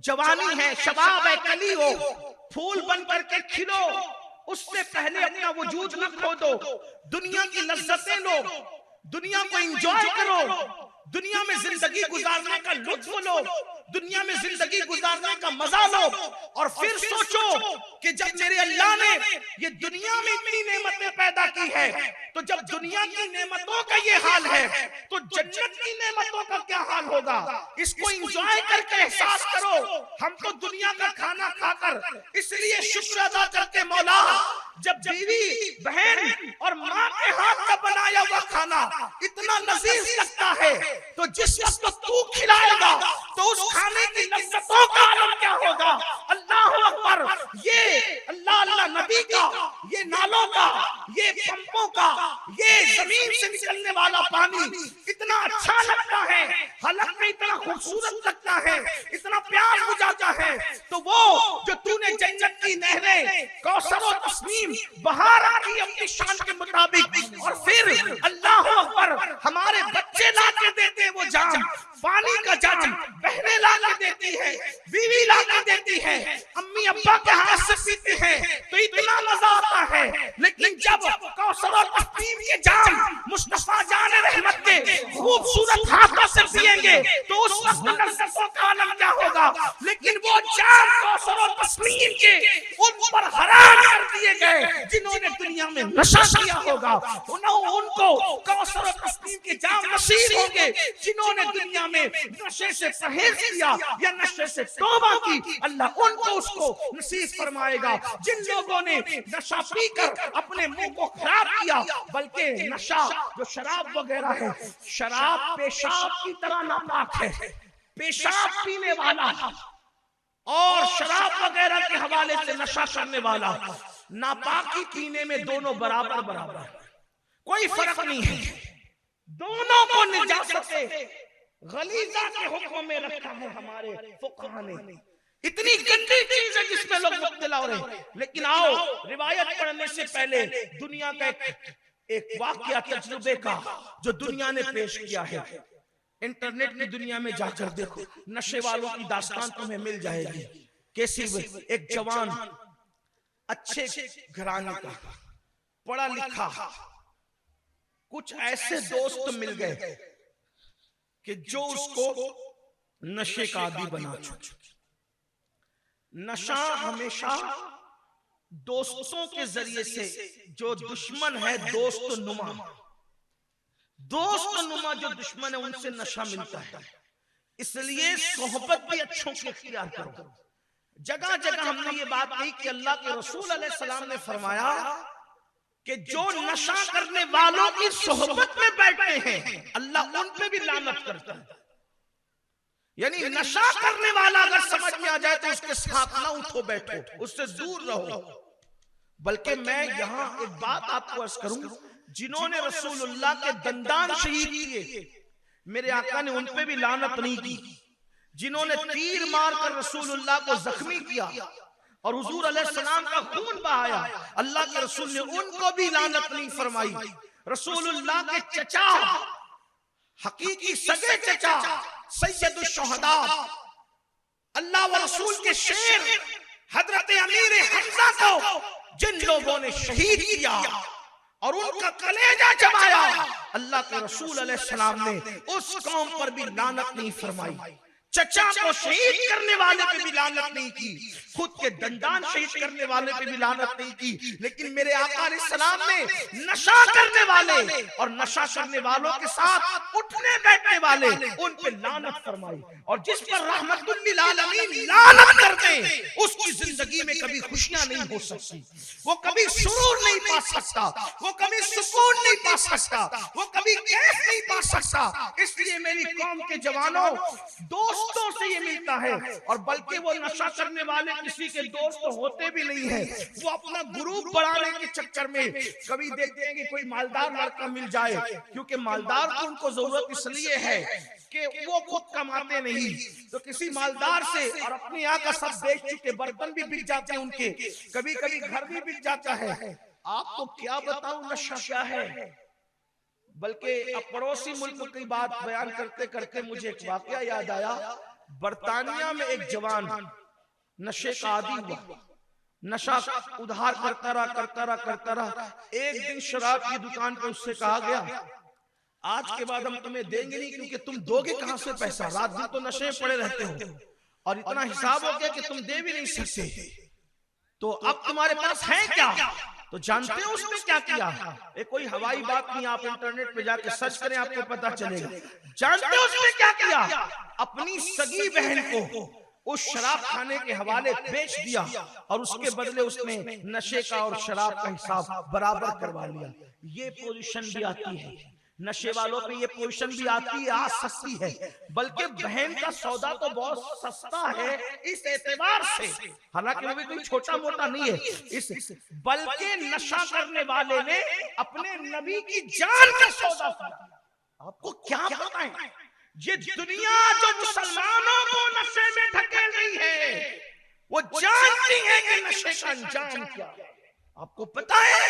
جوانی ہے، شباب ہے، کلی ہو، پھول بن کر کے کھلو، اس سے پہلے اپنا وجود نہ کھو دو، دنیا کی لذتیں لو، دنیا کو انجوائے کرو، دنیا میں زندگی گزارنے کا لطف لو، دنیا میں زندگی گزارنے کا مزہ لو، اور پھر سوچو کہ جب میرے اللہ نے یہ دنیا میں اتنی نعمتیں پیدا کی ہے، تو جب دنیا کی نعمتوں کا یہ حال ہے تو جنت کی نعمتوں کا کیا حال ہوگا۔ اس کو انجوائے کر کے احساس کرو۔ ہم تو دنیا کا کھانا کھا کر اس لیے شکر ادا کرتے مولا، جب بیوی بہن اور ماں کے ہاتھ کا بنایا ہوا کھانا اتنا لذیذ لگتا ہے، تو جس وقت تو کھلائے گا تو اس کھانے کی لذتوں کا عالم کیا ہوگا۔ اللہ اکبر، یہ اللہ نبی کا، یہ نالوں کا، یہ پمپوں کا، یہ زمین سے نکلنے والا پانی اتنا اچھا لگتا ہے، حلق میں اتنا خوبصورت لگتا ہے، اتنا پیار ہو جاتا ہے، تو وہ جو تو نے جنت کی نہریں کوثر و تسنیم بہا رکھی اپنی شان کے مطابق، اور پھر اللہ اکبر ہمارے بچے لا کے دیتے ہیں وہ جام، پانی کا جام بہنیں لا کے دیتی ہے، بیوی لا کے دیتی ہے، امی ابا کے ہاتھ سے پیتے ہیں تو اتنا مزہ آتا ہے، لیکن جب کوثر و تسنیم کے جام مصطفیٰ جان رحمت کے خوبصورت ہاتھوں سے پیئیں گے تو اس وقت لذتوں کا عالم کیا ہوگا۔ لیکن وہ جام کوثر و تسنیم کے ان پر حرام کر دیے گئے جنہوں نے دنیا میں نشہ کیا ہوگا، ان کو کوثر و تسنیم کے جام نصیب ہوں گے جنہوں نے دنیا میں نشے سے پرہیز کیا یا نشے سے توبہ کی، اللہ ان کو اس کو نصیب فرمائے گا۔ جن لوگوں نے نشہ پی کر اپنے منہ کو خراب کیا، بلکہ نشہ جو شراب وغیرہ ہے، شراب پیشاب کی طرح ناپاک ہے، پیشاب پینے والا اور شراب وغیرہ کے حوالے سے نشہ کرنے والا، ناپاکی پینے میں دونوں برابر برابر ہے، کوئی فرق نہیں ہے، دونوں کو نجاست غلیظہ کے حکم میں رکھا ہے ہمارے فقہا نے۔ اتنی گندی چیز ہے جس میں لوگ مبتلا ہو رہے ہیں۔ لیکن آؤ روایت پڑھنے سے پہلے دنیا کا ایک واقعہ تجربے کا جو دنیا نے پیش کیا ہے، انٹرنیٹ کی دنیا میں جا کر دیکھو، نشے والوں کی داستان تمہیں مل جائے گی۔ کیسی ایک جوان اچھے گھرانے کا، پڑھا لکھا، کچھ ایسے دوست مل گئے کہ جو اس کو نشے کا عادی بنا چکے۔ نشہ ہمیشہ دوستوں کے ذریعے سے، جو دشمن ہے دوست نما، دوست نما جو دشمن ہے ان سے نشہ ملتا ہے، اس لیے صحبت بھی اچھوں کی اختیار کرو۔ جگہ جگہ ہم نے یہ بات کہی کہ اللہ کے رسول علیہ السلام نے فرمایا کہ جو نشہ کرنے والوں کی صحبت میں بیٹھتے ہیں اللہ ان پہ بھی لعنت کرتا ہے۔ یعنی نشہ کرنے والا اگر سمجھ میں آ جائے تو اس کے ساتھ نہ اٹھو بیٹھو، اس سے دور رہو۔ بلکہ میں یہاں ایک بات آپ کو عرض کروں، جنہوں نے رسول اللہ کے دندان شہید کیے میرے آقا نے ان پہ بھی لعنت نہیں کی، جنہوں نے تیر مار کر رسول اللہ کو زخمی کیا اور حضور علیہ السلام کا خون بہایا، اللہ کے رسول نے ان کو بھی لعنت نہیں فرمائی۔ رسول اللہ کے چچا، حقیقی سگے چچا، سید الشہداء، اللہ و رسول کے شیر حضرت امیر حمزہ کو جن لوگوں نے شہید کیا اور ان کا کلیجہ جمایا، اللہ کے رسول علیہ السلام نے اس قوم پر بھی لعنت نہیں فرمائی، چچا کو شہید کرنے والے پہ بھی لعنت نہیں کی، خود کے دندان شہید کرنے والے پہ بھی لعنت نہیں کی، لیکن میرے آقا علیہ السلام نے نشہ کرنے والے اور نشہ کرنے والوں کے ساتھ اٹھنے بیٹھنے والے ان پہ لعنت فرمائی، اور جس پر رحمت للعالمین لعنت کر دیں اس کی زندگی میں کبھی خوشیاں نہیں ہو سکتی، وہ کبھی سرور نہیں پا سکتا، وہ کبھی سکون نہیں پا سکتا، وہ کبھی کیف نہیں پا سکتا۔ اس لیے میری قوم کے جوانوں، دوستوں سے یہ ملتا ہے، اور بلکہ وہ نشہ کرنے والے کسی کے دوست ہوتے بھی نہیں ہیں، وہ اپنا گروپ بڑھانے کے چکر میں کبھی دیکھتے ہیں کہ کوئی مالدار لڑکا مل جائے، کیونکہ مالدار کو ان کو ضرورت اس لیے ہے کہ وہ خود کماتے نہیں، تو کسی مالدار سے، اور اپنی یہاں کا سب بیچ چکے، برتن بھی بک جاتے ہیں ان کے، کبھی کبھی گھر بھی بک جاتا ہے۔ آپ کو کیا بتاؤں نشہ کیا ہے، بلکہ اب پڑوسی ملک کی بات بیان کرتے کرتے مجھے ایک واقعہ یاد آیا۔ برطانیہ میں ایک جوان نشے کا عادی ہوا، نشہ ادھار کرتا رہا، ایک دن شراب کی دکان پہ اس سے کہا گیا آج کے بعد ہم تمہیں دیں گے نہیں، کیونکہ تم دو گے کہاں سے پیسہ، رات دن تو نشے میں پڑے رہتے ہو، اور اتنا حساب ہو گیا کہ تم دے بھی نہیں سکتے، تو اب تمہارے پاس ہے کیا؟ تو جانتے ہیں اس نے کیا کیا؟ ایک کوئی ہوائی بات نہیں، آپ انٹرنیٹ پہ جا کے سرچ کریں آپ کو پتا چلے گا۔ جانتے ہیں اس نے کیا کیا؟ اپنی سگی بہن کو اس شراب کھانے کے حوالے بیچ دیا، اور اس کے بدلے اس نے نشے کا اور شراب کا حساب برابر کروا لیا۔ یہ پوزیشن بھی آتی ہے، نشے والوں پہ یہ پوزیشن بھی آتی ہے، آ سکتی ہے، بلکہ بہن کا سودا تو بہت سستا ہے اس اعتبار سے، حالانکہ وہ بھی کوئی چھوٹا موٹا نہیں ہے، بلکہ نشہ کرنے والے نے اپنے نبی کی جان کا سودا کیا۔ آپ کو کیا بتائیں، یہ دنیا جو مسلمانوں کو نشے میں دھکیل رہی ہے، وہ جانتی ہے کہ نشے کا انجام کیا۔ آپ کو پتا ہے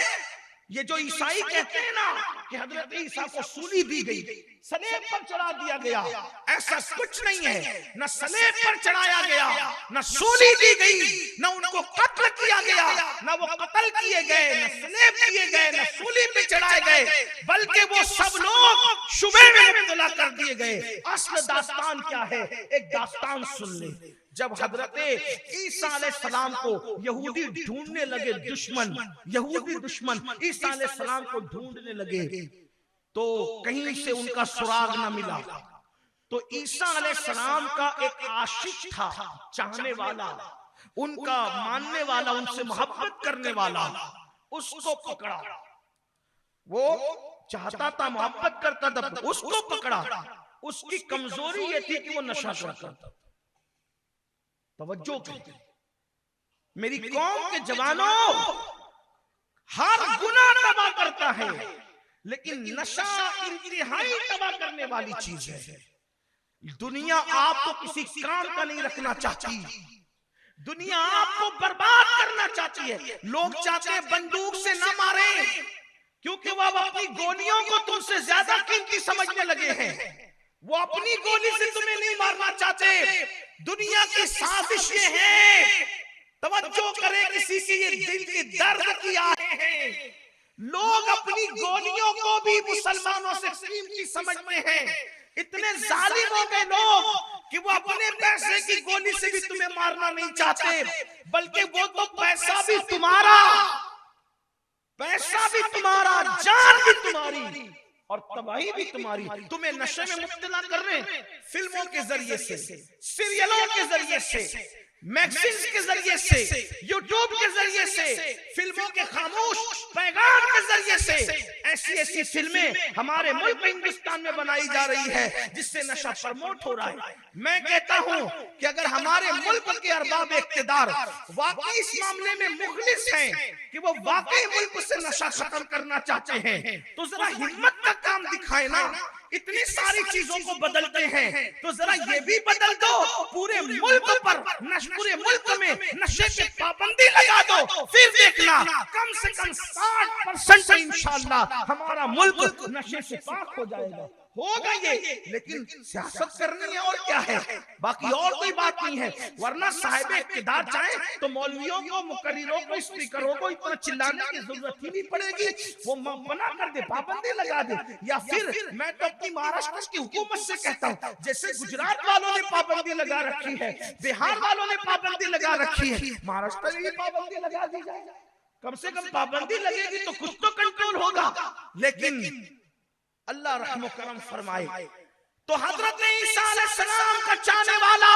یہ جو عیسائی کہتے ہیں نا کہ حضرت عیسیٰ کو سولی دی گئی، صلیب پر چڑھا دیا گیا، ایسا کچھ نہیں ہے، نہ صلیب پر چڑھایا گیا، نہ سولی دی گئی، نہ ان کو قتل کیا گیا، نہ وہ قتل کیے گئے، نہ صلیب کیے گئے، نہ سولی پہ چڑھائے گئے، بلکہ وہ سب لوگ شبہ میں مبتلا کر دیے گئے۔ اصل داستان کیا ہے؟ ایک داستان سن لیں۔ جب حضرت عیسیٰ علیہ السلام کو یہودی ڈھونڈنے لگے، یہودی دشمن عیسیٰ علیہ السلام کو ڈھونڈنے لگے، تو کہیں سے ان کا سراغ نہ ملا، تو عیسیٰ علیہ السلام کا ایک عاشق تھا، چاہنے والا، ان کا ماننے والا، ان سے محبت کرنے والا، اس کو پکڑا، وہ چاہتا تھا، محبت کرتا تھا، اس کو پکڑا۔ اس کی کمزوری یہ تھی کہ وہ نشہ کرتا تھا۔ توجہ کریں میری قوم کے جوانوں، ہر گناہ تباہ کرتا ہے، لیکن نشہ انتہائی تباہ کرنے والی چیز ہے۔ دنیا آپ کو کسی کام کا نہیں رکھنا چاہتی، دنیا آپ کو برباد کرنا چاہتی ہے۔ لوگ چاہتے ہیں بندوق سے نہ ماریں، کیونکہ وہ اپنی گولیوں کو تم سے زیادہ قیمتی سمجھنے لگے ہیں، وہ اپنی گولی سے تمہیں نہیں مارنا چاہتے۔ دنیا کی سازش یہ ہے، توجہ کریں، کسی کی یہ دل کے درد کی آہیں ہیں، لوگ اپنی گولیوں کو بھی مسلمانوں سے قیمتی سمجھتے ہیں۔ اتنے ظالم ہو گئے لوگ کہ وہ اپنے پیسے کی گولی سے بھی تمہیں مارنا نہیں چاہتے، بلکہ وہ تو پیسہ بھی تمہارا، جان بھی تمہاری، اور تباہی بھی تمہاری۔ تمہیں نشے میں مبتلا کر رہے ہیں، فلموں کے ذریعے سے، سیریلوں کے ذریعے سے، میگزینز کے ذریعے سے، یوٹیوب کے ذریعے سے، فلموں کے خاموش پیغام کے ذریعے سے، ایسی فلمیں ہمارے ملک ہندوستان میں بنائی جا رہی ہے جس سے نشہ پرموٹ ہو رہا ہے۔ میں کہتا ہوں کہ اگر ہمارے ملک کے ارباب اقتدار واقعی اس معاملے میں مخلص ہیں کہ وہ واقعی ملک سے نشہ ختم کرنا چاہتے ہیں، تو ذرا ہمت کا کام دکھائے نا۔ اتنی ساری چیزوں کو بدلتے ہیں تو ذرا یہ بھی بدل دو، پورے ملک پر، پورے ملک میں نشے پہ پابندی لگا دو، پھر دیکھنا کم سے کم 60% انشاءاللہ ہمارا ملک نشے سے پاک ہو جائے گا۔ ہوگا یہ، لیکن سیاست کرنی ہے اور کیا ہے، باقی اور کوئی بات نہیں ہے. ورنہ صاحب اقتدار چاہیں تو مولویوں کو، مقرروں کو، اسپیکروں کو اتنا چلانے کی ضرورت ہی نہیں پڑے گی. وہ منع کر دے، پابندی لگا دے. یا پھر میں تو اپنی مہاراشٹر کی حکومت سے کہتا ہوں، جیسے گجرات والوں نے پابندی لگا رکھی ہے، بہار والوں نے پابندی لگا رکھی ہے، مہاراشٹر میں بھی پابندی لگا دی جائے. کم سے کم پابندی لگے گی تو کچھ تو کنٹرول ہوگا. لیکن اللہ رحم و کرم فرمائے تو حضرت عیسیٰ علیہ السلام کا چاہنے والا،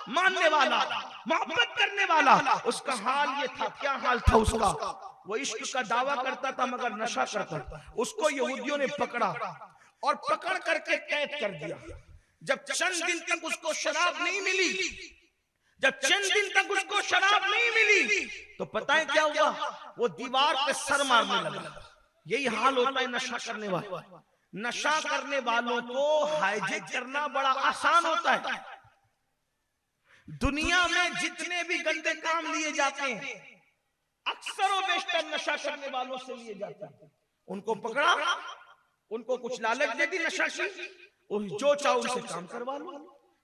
ماننے والا، محبت کرنے والا، اس کا حال یہ تھا. کیا حال تھا اس کا؟ وہ عشق کا دعویٰ کرتا تھا مگر نشہ کرتا تھا. اس کو یہودیوں نے پکڑا اور پکڑ کر کے قید کر دیا. جب چند دن تک اس کو شراب نہیں ملی، تو پتہ ہے کیا ہوا؟ وہ دیوار پہ سر مارنے لگا. یہی حال ہوتا ہے نشہ کرنے والا. نشہ کرنے والوں کو ہائیجیک کرنا بڑا آسان ہوتا ہے. دنیا میں جتنے بھی گندے کام لیے جاتے ہیں اکثر و بیشتر نشہ کرنے والوں سے لیے جاتے ہیں. ان کو پکڑا، ان کو کچھ لالچ دے دی نشہ کی، جو چاہو ان سے کام کروا لو،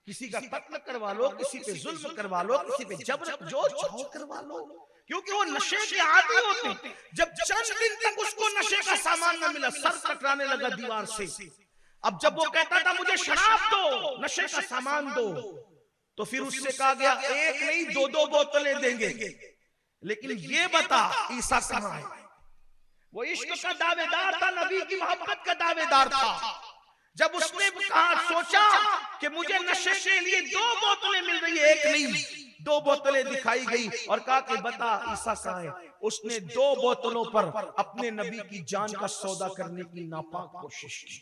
کسی کا قتل کروا لو، کسی پہ ظلم کروا لو، کسی پہ جبر، جو چاہو کروا لو، کیونکہ وہ نشے کے عادی ہوتے ہیں. جب چند دن تک اس کو نشے کا سامان نہ ملا، سر ٹکرانے لگا دیوار سے. اب جب وہ کہتا تھا مجھے شراب دو، نشے کا سامان دو، تو پھر اس سے کہا گیا ایک نہیں دو بوتلیں دیں گے. لیکن یہ بتا عیسیٰ کہاں ہے؟ وہ عشق کا دعوے دار تھا، نبی کی محبت کا دعوے دار تھا. جب اس نے کہا، سوچا کہ مجھے نشے کے لیے 2 بوتلیں مل رہی ہیں، ایک نہیں 2 بوتلیں دکھائی گئی، اور کہا کہ بتا عیسیٰ کہاں ہے. اس نے 2 بوتلوں پر اپنے نبی کی جان کا سودا کرنے کی ناپاک کوشش کی،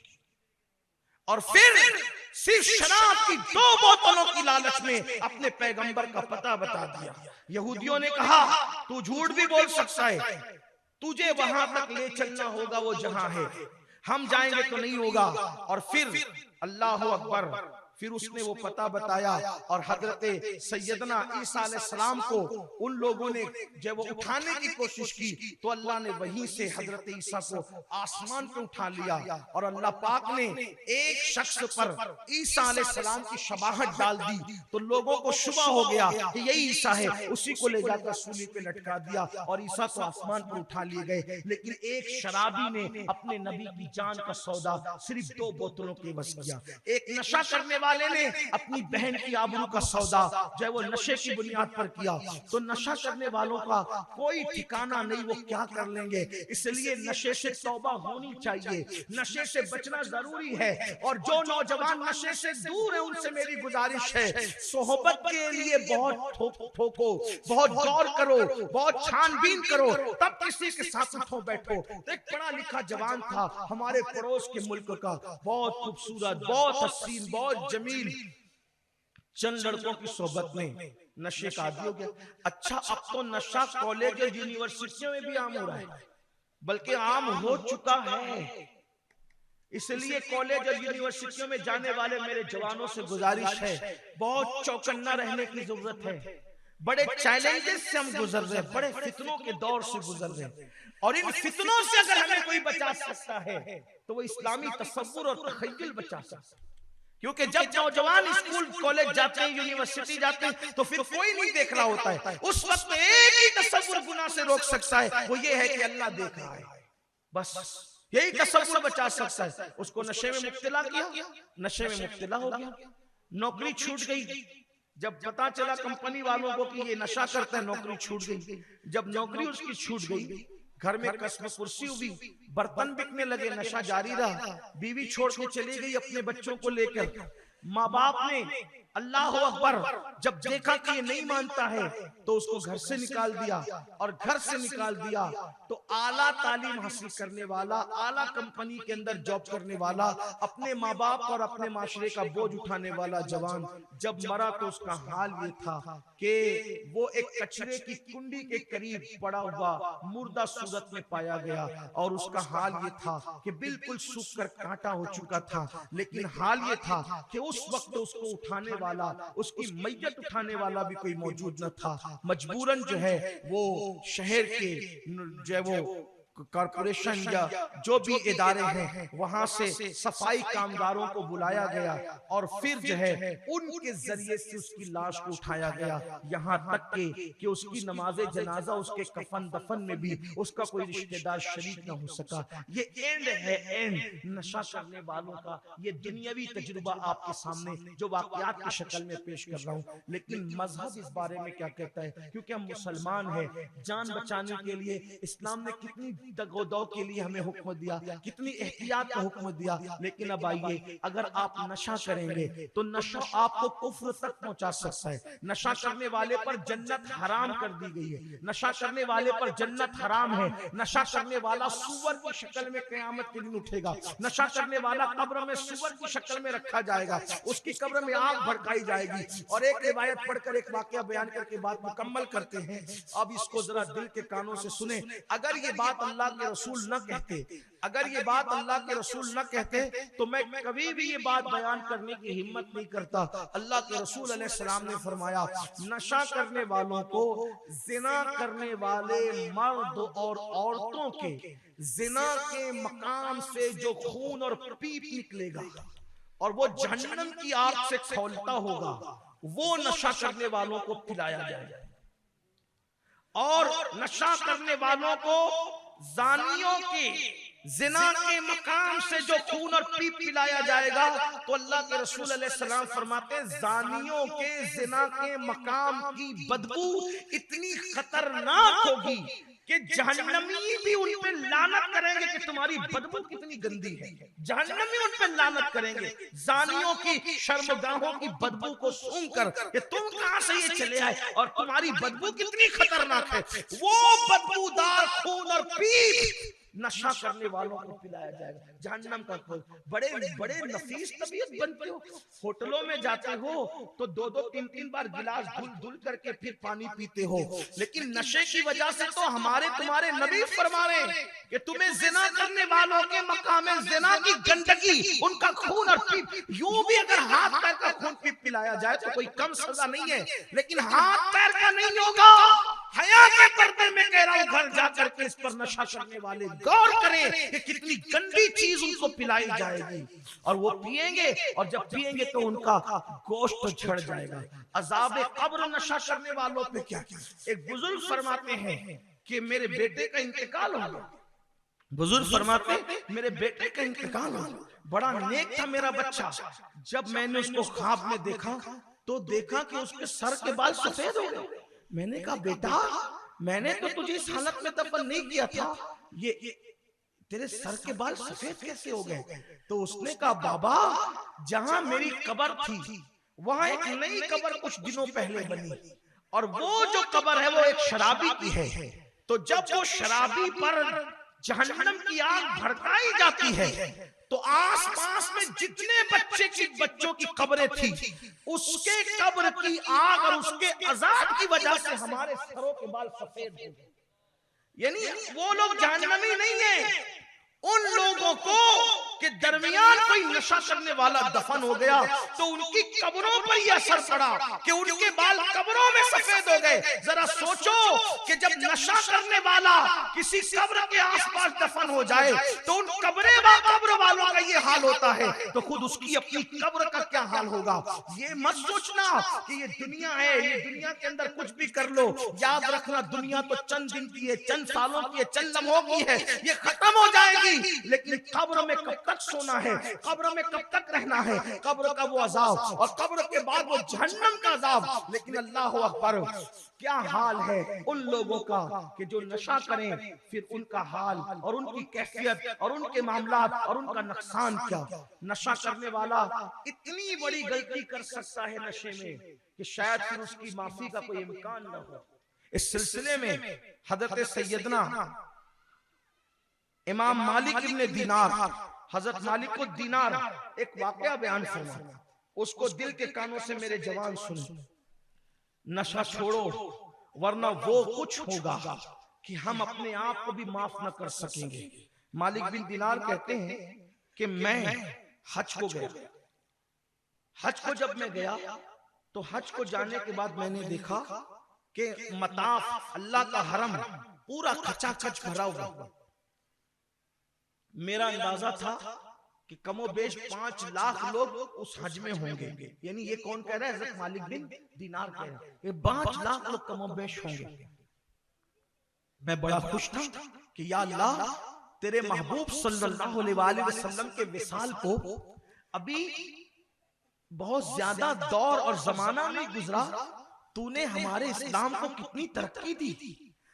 اور پھر صرف شراب کی 2 بوتلوں کی لالچ میں اپنے پیغمبر کا پتہ بتا دیا. یہودیوں نے کہا تو جھوٹ بھی بول سکتا ہے، تجھے وہاں تک لے چلنا ہوگا وہ جہاں ہے، ہم جائیں گے تو نہیں ہوگا. اور پھر اللہ اکبر، پھر اس نے وہ پتہ بتایا، اور حضرت سیدنا عیسیٰ علیہ السلام کو ان لوگوں نے جب وہ اٹھانے کی کوشش کی تو اللہ نے وہیں سے حضرت عیسیٰ کو آسمان پہ اٹھا لیا. اور اللہ پاک نے ایک شخص پر عیسیٰ علیہ السلام کی شباہت ڈال دی تو لوگوں کو شبہ ہو گیا کہ یہی عیسیٰ ہے. اسی کو لے جا کر سولی پہ لٹکا دیا اور عیسیٰ کو آسمان پر اٹھا لیے گئے. لیکن ایک شرابی نے اپنے نبی کی جان کا سودا صرف 2 بوتلوں کے بس کیا. ایک نشہ کرنے والے نے اپنی بہن کی آبرو کا سودا جو ہے وہ نشے کی بنیاد پر کیا. تو نشہ کرنے والوں کا کوئی ٹھکانہ نہیں، وہ کیا کر لیں گے. اس لیے نشے سے توبہ ہونی چاہیے، نشے سے بچنا ضروری ہے. اور جو نوجوان نشے سے دور ہیں ان سے میری گزارش ہے، صحبت کے لیے بہت ٹھوکو، بہت غور کرو، بہت چھان بین کرو، تب کسی کے ساتھ اٹھو بیٹھو. ایک پڑھا لکھا جوان تھا ہمارے پڑوس کے ملک کا، بہت خوبصورت، بہت حسین، بہت جمیل. چند لڑکوں کی صحبت میں نشے کا عادی ہو گیا. اچھا اب تو نشہ کالج اور یونیورسٹیوں میں بھی عام ہو رہا ہے، بلکہ عام ہو چکا ہے. اس لیے کالج اور یونیورسٹیوں میں جانے والے میرے جوانوں سے گزارش ہے، بہت چوکنا رہنے کی ضرورت ہے. بڑے چیلنجز سے ہم گزر رہے ہیں، بڑے فتنوں کے دور سے گزر رہے ہیں، اور ان فتنوں سے اگر ہمیں کوئی بچا سکتا ہے تو وہ اسلامی تصور اور تخیل بچا سکتا ہے. کیونکہ جب نوجوان اسکول کالج جاتے ہیں، یونیورسٹی جاتے ہیں، تو پھر کوئی نہیں دیکھ رہا ہوتا ہے. اس وقت ایک ہی تصور گناہ سے روک سکتا ہے، وہ یہ ہے کہ اللہ دیکھ رہا ہے. بس یہی تصور بچا سکتا ہے. اس کو نشے میں مبتلا کیا، نشے میں مبتلا ہو گیا، نوکری چھوٹ گئی. جب پتا چلا کمپنی والوں کو کہ یہ نشہ کرتا ہے، نوکری چھوٹ گئی. جب نوکری اس کی چھوٹ گئی، گھر میں قسم کرسی ہوئی، برتن بکنے لگے، نشہ جاری رہا. بیوی چھوڑ کے چلی گئی اپنے بچوں کو لے کر. ماں باپ نے اللہ اکبر جب دیکھا کہ یہ نہیں مانتا ہے تو اس کو گھر سے نکال دیا. اور گھر سے نکال دیا تو اعلیٰ تعلیم حاصل کرنے والا، اعلیٰ کمپنی کے اندر جاب کرنے والا، اپنے ماں باپ اور اپنے معاشرے کا بوجھ اٹھانے والا جوان جب مرا تو اس کا حال یہ تھا کہ وہ ایک کچرے کی کنڈی کے قریب پڑا ہوا مردہ صورت میں پایا گیا. اور اس کا حال یہ تھا کہ بالکل سوکھ کر کانٹا ہو چکا تھا. لیکن حال یہ تھا کہ اس وقت اس کو اٹھانے والا، اس کی میت اٹھانے والا بھی کوئی موجود نہ تھا. مجبوراً جو ہے وہ شہر کے جو ہے وہ کارپوریشن یا جو بھی ادارے ہیں وہاں سے صفائی کامگاروں کو بلایا گیا اور پھر جو ہے ان کے ذریعے سے اس کی لاش کو اٹھایا گیا، یہاں تک کہ اس کی نماز جنازہ، اس کے کفن دفن میں بھی اس کا کوئی رشتہ دار شریک نہ ہو سکا۔ یہ اینڈ ہے، اینڈ نشہ کرنے والوں کا۔ یہ دنیاوی تجربہ آپ کے سامنے جو واقعات کی شکل میں پیش کر رہا ہوں، لیکن مذہب اس بارے میں کیا کہتا ہے؟ کیونکہ ہم مسلمان ہیں، جان بچانے کے لیے اسلام نے کتنی دگ و دو کے لیے ہمیں حکم دیا، کتنی احتیاط کا حکم دیا۔ لیکن اب آئیے، اگر آپ نشہ کریں گے تو نشہ آپ کو کفر تک پہنچا سکتا ہے۔ نشہ کرنے والے پر جنت حرام کر دی گئی ہے، نشہ کرنے والے پر جنت حرام ہے۔ نشہ کرنے والا سور کی شکل میں قیامت کے دن اٹھے گا، نشہ کرنے والا قبر میں سور کی شکل میں رکھا جائے گا، اس کی قبر میں آگ بھڑکائی جائے گی۔ اور ایک روایت پڑھ کر ایک واقعہ بیان کر کے بات مکمل کرتے ہیں، اب اس کو ذرا دل کے کانوں سے سنیں۔ اگر یہ بات اللہ کے رسول نہ کہتے، اگر یہ بات اللہ کے رسول نہ کہتے تو میں کبھی بھی یہ بات بیان کرنے کی ہمت نہیں کرتا۔ اللہ کے رسول علیہ السلام نے فرمایا، نشہ کرنے والوں کو زنا کرنے والے مرد اور عورتوں کے زنا کے مقام سے جو خون اور پیپ نکلے گا اور وہ جہنم کی آگ سے کھولتا ہوگا، وہ نشہ کرنے والوں کو پلایا جائے گا۔ اور نشہ کرنے والوں کو زانیوں کے زنا کے مقام سے جو خون اور پیپ پلایا جائے گا، تو اللہ کے رسول علیہ السلام فرماتے ہیں زانیوں کے زنا کے مقام کی بدبو اتنی خطرناک ہوگی کہ جہنمی بھی ان پہ لعنت کریں گے کہ تمہاری بدبو کتنی گندی ہے۔ جہنمی ان پہ لعنت کریں گے زانیوں کی شرمگاہوں کی بدبو کو سونگ کر کہ تم کہاں سے یہ چلے آئے اور تمہاری بدبو کتنی خطرناک ہے۔ وہ بدبودار خون اور پیپ نشہ کرنے والوں کو پلایا جائے گا، جہنم کا خون۔ بڑے بڑے نفیس طبیعت بنتے ہو، ہوٹلوں میں جاتے ہو تو دو دو تین تین بار گلاس دھل دھل کر کے پھر پانی پیتے ہو، لیکن نشے کی وجہ سے تو ہمارے تمہارے نبی فرما رہے ہیں کہ تمہیں زنا کرنے والوں کے مقام زنا کی گندگی، ان کا خون اور پیپ، یوں بھی اگر ہاتھ پیر کا خون پیپ پلایا جائے تو کوئی کم سزا نہیں ہے، لیکن ہاتھ پیر کا نہیں ہوگا۔ حیا کے پردے میں کہہ رہا ہوں، گھر جا کر کے اس پر نشہ کرنے والے غور کریں کہ کتنی گندی چیز ان کو پلائی جائے گی، اور وہ پیئیں گے، اور جب پیئیں گے تو ان کا گوشت جھڑ جائے گا۔ عذاب قبر نشہ کرنے والوں پہ کیا؟ ایک بزرگ فرماتے ہیں کہ میرے بیٹے کا انتقال ہو گیا، بزرگ فرماتے ہیں میرے بیٹے کا انتقال ہو گیا، بڑا نیک تھا میرا بچہ، جب میں نے اس کو خواب میں دیکھا تو دیکھا کہ اس کے سر کے بال سفید ہو گئے۔ میں نے کہا بیٹا، میں نے تو تجھے اس حالت میں دفن نہیں کیا تھا، یہ تیرے سر کے بال سفید کیسے ہو گئے؟ تو اس نے کہا بابا، جہاں میری قبر تھی وہاں ایک نئی قبر کچھ دنوں پہلے بنی، اور وہ جو قبر ہے وہ ایک شرابی کی ہے، تو جب وہ شرابی پر جہنم کی آگ بھڑکائی جاتی ہے تو آس پاس میں جتنے بچوں کی قبریں تھی، اس کے قبر کی آگ اور اس کے عذاب کی وجہ سے ہمارے سروں کے بال سفید ہو گئے۔ یعنی وہ لوگ جہنمی نہیں ہیں، ان لوگوں کو کہ درمیان کوئی نشہ کرنے والا دفن ہو گیا تو ان کی قبروں پر یہ اثر پڑا کہ ان کے بال قبروں میں سفید ہو گئے۔ ذرا سوچو کہ جب نشہ کرنے والا کسی قبر کے آس پاس دفن ہو جائے تو ان قبر والوں کا یہ حال ہوتا ہے، تو خود اس کی اپنی قبر کا کیا حال ہوگا۔ یہ مت سوچنا کہ یہ دنیا ہے، یہ دنیا کے اندر کچھ بھی کر لو، یاد رکھنا دنیا تو چند دن کی ہے، چند سالوں کی ہے، چند لمحوں کی ہے، یہ ختم ہو جائے گی، لیکن قبر میں کب تک سونا ہے، قبر میں کب تک رہنا ہے، قبر کا وہ عذاب اور قبر کے بعد وہ جہنم کا عذاب۔ لیکن اللہ اکبر، کیا حال ہے ان لوگوں کا کہ جو نشہ کریں، پھر ان کا حال اور ان کی کیفیت اور ان کے معاملات اور ان کا نقصان کیا۔ نشہ کرنے والا اتنی بڑی غلطی کر سکتا ہے نشے میں کہ شاید پھر اس کی معافی کا کوئی امکان نہ ہو۔ اس سلسلے میں حضرت سیدنا امام مالک ابن دینار، حضرت مالک الدینار ایک واقعہ بیان فرمایا، اس کو دل کے کانوں سے میرے جوان سنیں۔ نشہ چھوڑو ورنہ وہ کچھ ہوگا کہ ہم اپنے آپ کو بھی معاف نہ کر سکیں گے۔ مالک بن دینار کہتے ہیں کہ میں حج کو گیا، حج کو جب میں گیا تو حج کو جانے کے بعد میں نے دیکھا کہ مطاف اللہ کا حرم پورا کھچا کھچ بھرا ہوا، میرا اندازہ تھا کہ کم و بیش 5 لاکھ لوگ اس حج میں ہوں گے. یعنی یہ کون کہہ رہا ہے؟ حضرت مالک بن دینار کہہ رہا ہے کہ 5 لاکھ لوگ کم و بیش ہوں گے. میں بڑا خوش تھا کہ یا اللہ تیرے محبوب صلی اللہ علیہ وآلہ وسلم کے وصال کو ابھی بہت زیادہ دور اور زمانہ نہیں گزرا، تو نے ہمارے اسلام کو کتنی ترقی دی،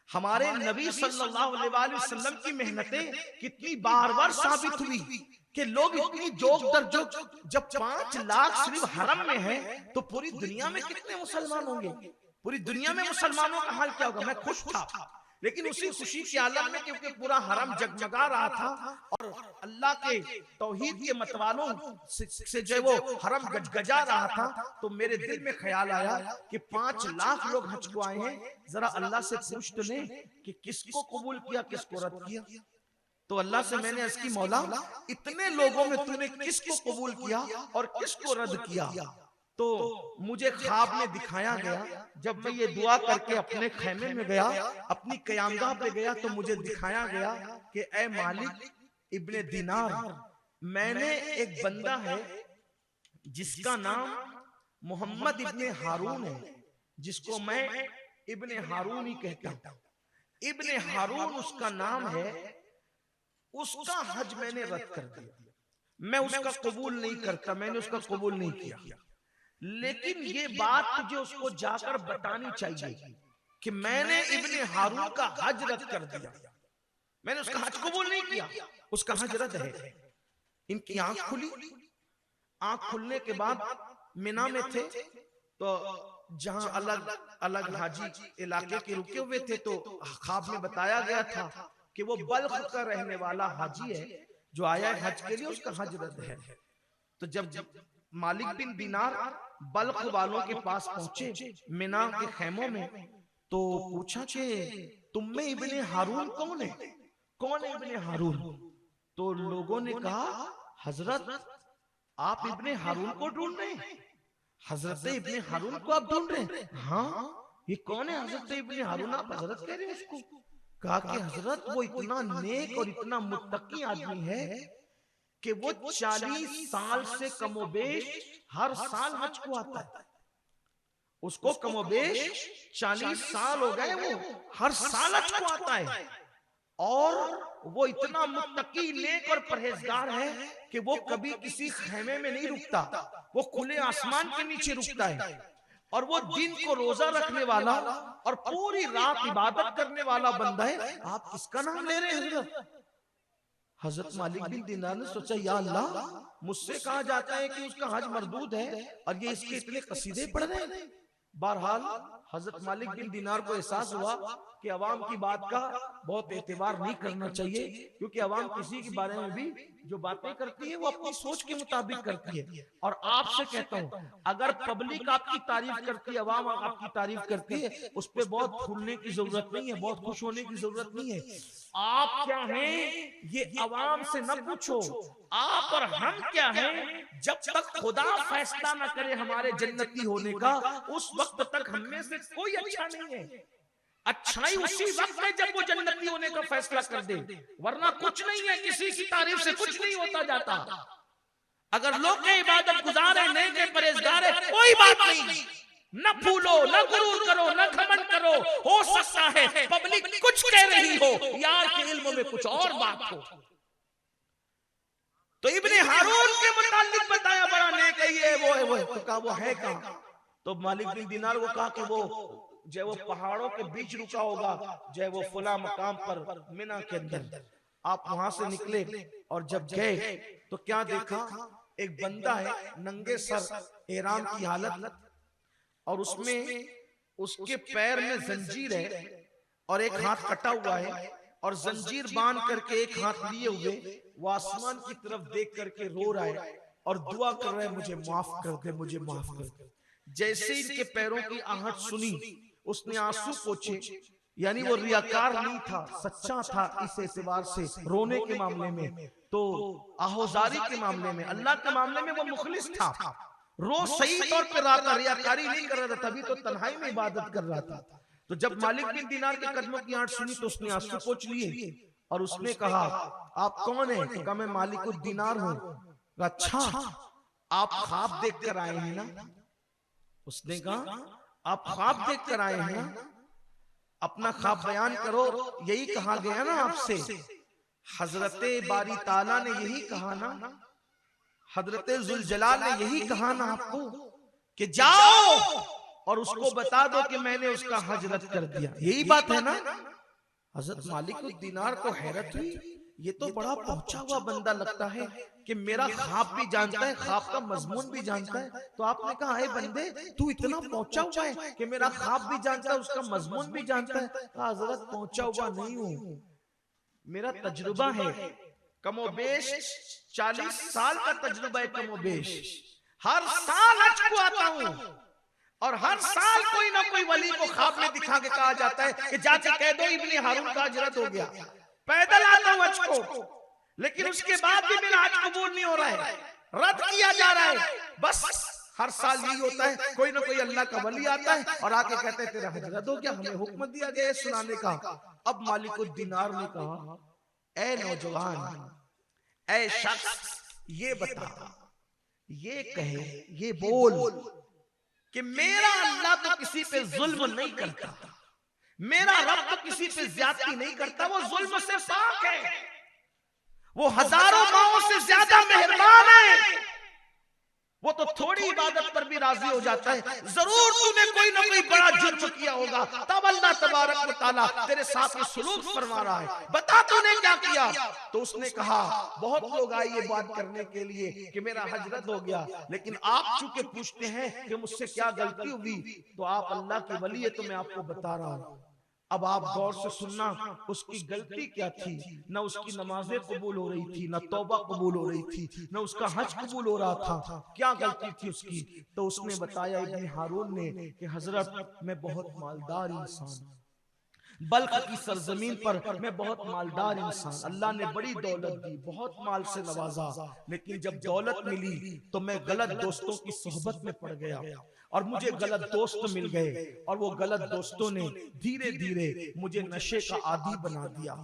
ہمارے نبی صلی اللہ علیہ وآلہ وسلم کی محنتیں کتنی بار بار ثابت ہوئی کہ لوگ اتنی جوک در جوک. جب 5 لاکھ صرف حرم میں ہیں تو پوری دنیا میں کتنے مسلمان ہوں گے؟ پوری دنیا میں مسلمانوں کا حال کیا ہوگا؟ میں خوش تھا، لیکن اسی خوشی کے عالم میں کیونکہ پورا حرم جگمگا رہا تھا اور اللہ کے توحید کے متوالوں سے جو وہ حرم گجگجا رہا تھا، تو میرے دل میں خیال آیا کہ 5 لاکھ لوگ حج کو آئے ہیں، ذرا اللہ سے پوچھ تو لیں کہ کس کو قبول کیا کس کو رد کیا. تو اللہ سے میں نے عرض کی مولا اتنے لوگوں میں تو نے کس کو قبول کیا اور کس کو رد کیا؟ تو مجھے خواب میں دکھایا گیا، جب میں یہ دعا کر کے اپنے خیمے میں گیا، اپنی قیامگاہ پہ گیا، تو مجھے دکھایا گیا کہ اے مالک ابن دینار، میں نے ایک بندہ ہے جس کا نام محمد ابن ہارون ہے، جس کو میں ابن ہارون ہی کہتا ہوں. ابن ہارون اس کا نام ہے، اس کا حج میں نے رد کر دیا، میں اس کا قبول نہیں کرتا، میں نے اس کا قبول نہیں کیا. لیکن یہ بات تجھے اس کو جا کر بتانی چاہیے کہ میں نے ابن ہارون کا حج رد کر دیا، میں نے اس کا حج قبول نہیں کیا، اس کا حج رد ہے. ان کی آنکھ کھلی، آنکھ کھلنے کے بعد مینا میں تھے، تو جہاں الگ الگ حاجی علاقے کے رکے ہوئے تھے، تو خواب میں بتایا گیا تھا کہ وہ بلخ کا رہنے والا حاجی ہے جو آیا ہے حج کے لیے، اس کا حج رد ہے. تو جب مالک بن دینار بلخ والوں کے پاس پہنچے مینا کے خیموں میں، تو پوچھا کہ تم میں ابن ہارون کون ہے؟ کون ہے ابن ہارون؟ تو لوگوں نے کہا حضرت آپ ابن ہارون کو ڈھونڈ رہے ہیں؟ حضرت ابن ہارون کو آپ ڈھونڈ رہے ہیں؟ ہاں. یہ کون ہے حضرت ابن ہارون؟ آپ حضرت کہہ رہے ہیں اس کو؟ کہا کہ حضرت وہ اتنا نیک اور اتنا متقی آدمی ہے کہ وہ 40 سال سے کم و بیش ہر سال حج کو آتا ہے. اس کو کم و بیش 40 سال ہو گئے، وہ ہر سال حج کو آتا ہے، اور وہ اتنا متقی نیک اور پرہیزگار ہے کہ وہ کبھی کسی خیمے میں نہیں رکتا، وہ کھلے آسمان کے نیچے رکتا ہے، اور وہ دن کو روزہ رکھنے والا اور پوری رات عبادت کرنے والا بندہ ہے. آپ کس کا نام لے رہے ہیں حضرت؟ حضرت مالک بن دینار نے سوچا یا اللہ مجھ سے کہا جاتا ہے کہ اس کا حج مردود ہے اور یہ اس کے اتنے قصیدے پڑھ رہے ہیں. بہرحال حضرت مالک بن دینار کو احساس ہوا کہ عوام کی بات کا بہت اعتبار نہیں کرنا چاہیے، کیونکہ عوام کسی کے بارے میں بھی جو باتیں کرتی ہے وہ اپنی سوچ کے مطابق کرتی ہے. اور آپ سے کہتا ہوں اگر پبلک آپ کی تعریف کرتی ہے، عوام آپ کی تعریف کرتی ہے، اس پہ بہت پھولنے کی ضرورت نہیں ہے، بہت خوش ہونے کی ضرورت نہیں ہے. آپ کیا ہیں یہ عوام سے نہ پوچھو، آپ اور ہم کیا ہیں جب تک خدا فیصلہ نہ کرے ہمارے جنتی ہونے کا اس وقت تک ہم میں سے کوئی اچھا نہیں ہے. اچھائی اسی وقت ہے جب وہ جنتی ہونے کا فیصلہ کر دے، ورنہ کچھ نہیں ہے، کسی کی تعریف سے کچھ نہیں ہوتا جاتا. اگر لوگ کے عبادت گزار ہیں، نیک ہیں، پرہیزگار ہیں، کوئی بات نہیں، نہ پھولو، نہ غرور کرو، نہ گھمنڈ کرو. ہو سکتا ہے پبلک کچھ کہہ رہی ہو، یار کے علم میں کچھ اور بات ہو. تو ابن ہارون کے متعلق بتایا بڑا نیک ہے یہ وہ ہے. تو کہا وہ ہے کہاں؟ تو مالک بن دینار کو کہا کہ وہ جو وہ پہاڑوں کے بیچ رکا ہوگا، جو وہ فلاں مقام پر مینا کے اندر. آپ وہاں سے نکلے اور جب گئے تو کیا دیکھا؟ ایک بندہ ہے ننگے سر احرام کی حالت، اور اس میں اس کے پیر میں زنجیر ہے اور ایک ہاتھ کٹا ہوا ہے، اور زنجیر باندھ کر کے ایک ہاتھ لیے ہوئے وہ آسمان کی طرف دیکھ کر کے رو رہا ہے اور دعا کر رہا ہے مجھے معاف کر دے، مجھے معاف کر دے. جیسے ان کے پیروں کی آہٹ سنی اس نے آنسو پوچھے. یعنی وہ ریاکار نہیں تھا، سچا تھا اس اعتبار سے رونے کے معاملے میں، تو آہوزاری کے معاملے میں، اللہ کے معاملے میں وہ مخلص تھا. رو صحیح طور پہ رہا تھا، ریاکاری نہیں کر رہا تھا، تبھی تو تنہائی میں عبادت کر رہا تھا. تو جب مالک بن دینار کے قدموں کی آہٹ سنی تو اس نے آنسو پوچھ لیے اور اس نے کہا آپ کون ہیں؟ کہا میں مالک الدینار ہوں۔ کہا اچھا آپ خواب دیکھ کر آئے ہیں نا؟ اس نے کہا آپ خواب دیکھ کر آئے ہیں نا؟ اپنا خواب بیان کرو، یہی کہا گیا نا آپ سے؟ حضرت باری تعالیٰ نے یہی کہا نا، حضرت ذوالجلال نے یہی کہا نا آپ کو کہ جاؤ اور اس کو بتا دو کہ میں نے اس کا حج رد کر دیا، یہی بات ہے نا؟ حضرت مالک الدینار کو حیرت ہوئی، یہ تو بڑا پہنچا ہوا بندہ لگتا ہے کہ میرا خواب بھی جانتا ہے، خواب کا مضمون بھی جانتا ہے۔ تو آپ نے کہا اے بندے تو اتنا پہنچا ہوا ہے کہ میرا خواب بھی جانتا ہے، اس کا مضمون بھی جانتا ہے؟ کہا حضرت پہنچا ہوا نہیں ہوں، میرا تجربہ ہے، کم و بیش 40 سال کا تجربہ ہے، کم و بیش ہر سال حج کو آتا ہوں، اور ہر سال کوئی نہ کوئی ولی کو خواب میں دکھا کے کہا جاتا ہے کہ جا کے کہہ دو ابن ہارون کا حج رد ہو گیا۔ پیدل آتا ہوں حج کو، لیکن اس کے بعد بھی میرا حج قبول نہیں ہو رہا ہے، رد کیا جا رہا ہے۔ بس ہر سال یہی ہوتا ہے، کوئی نہ کوئی اللہ کا ولی آتا ہے اور آ کے کہتے ہیں تیرا حج رد ہو گیا، ہمیں حکم دیا گیا ہے سنانے کا۔ اب مالک الدینار نے کہا اے نوجوان، اے شخص، یہ بتا، یہ کہے، یہ بول کہ میرا اللہ تو کسی پہ ظلم نہیں کرتا، میرا رب تو کسی پہ زیادتی نہیں کرتا، وہ ظلم سے پاک ہے، وہ ہزاروں ماؤں سے زیادہ مہربان ہے، وہ تو تھوڑی عبادت پر بھی راضی ہو جاتا ہے۔ ضرور تو نے کوئی نہ کوئی بڑا جرم کیا ہوگا، تب اللہ تبارک و تعالیٰ تیرے ساتھ یہ سلوک فرما رہا ہے، بتا تو نے کیا کیا؟ تو اس نے کہا بہت لوگ آئے یہ بات کرنے کے لیے کہ میرا حج رد ہو گیا، لیکن آپ چونکہ پوچھتے ہیں کہ مجھ سے کیا غلطی ہوئی، تو آپ اللہ کے ولی ہے تو میں آپ کو بتا رہا ہوں۔ اب آپ غور سے سننا، اس کی غلطی کیا تھی؟ نہ اس کی نمازیں قبول ہو رہی تھی، نہ توبہ قبول ہو رہی تھی، نہ اس کا حج قبول ہو رہا تھا۔ کیا غلطی تھی اس کی؟ تو اس نے بتایا ابن ہارون نے کہ حضرت میں بہت مالدار انسان ہوں، بلخ کی سرزمین پر میں بہت مالدار انسان، اللہ نے بڑی دولت دی، بہت مال سے نوازا، لیکن جب دولت ملی تو میں غلط دوستوں کی صحبت میں پڑ گیا اور مجھے غلط دوست مل گئے، اور وہ غلط دوستوں نے دھیرے دھیرے مجھے نشے کا عادی بنا دیا،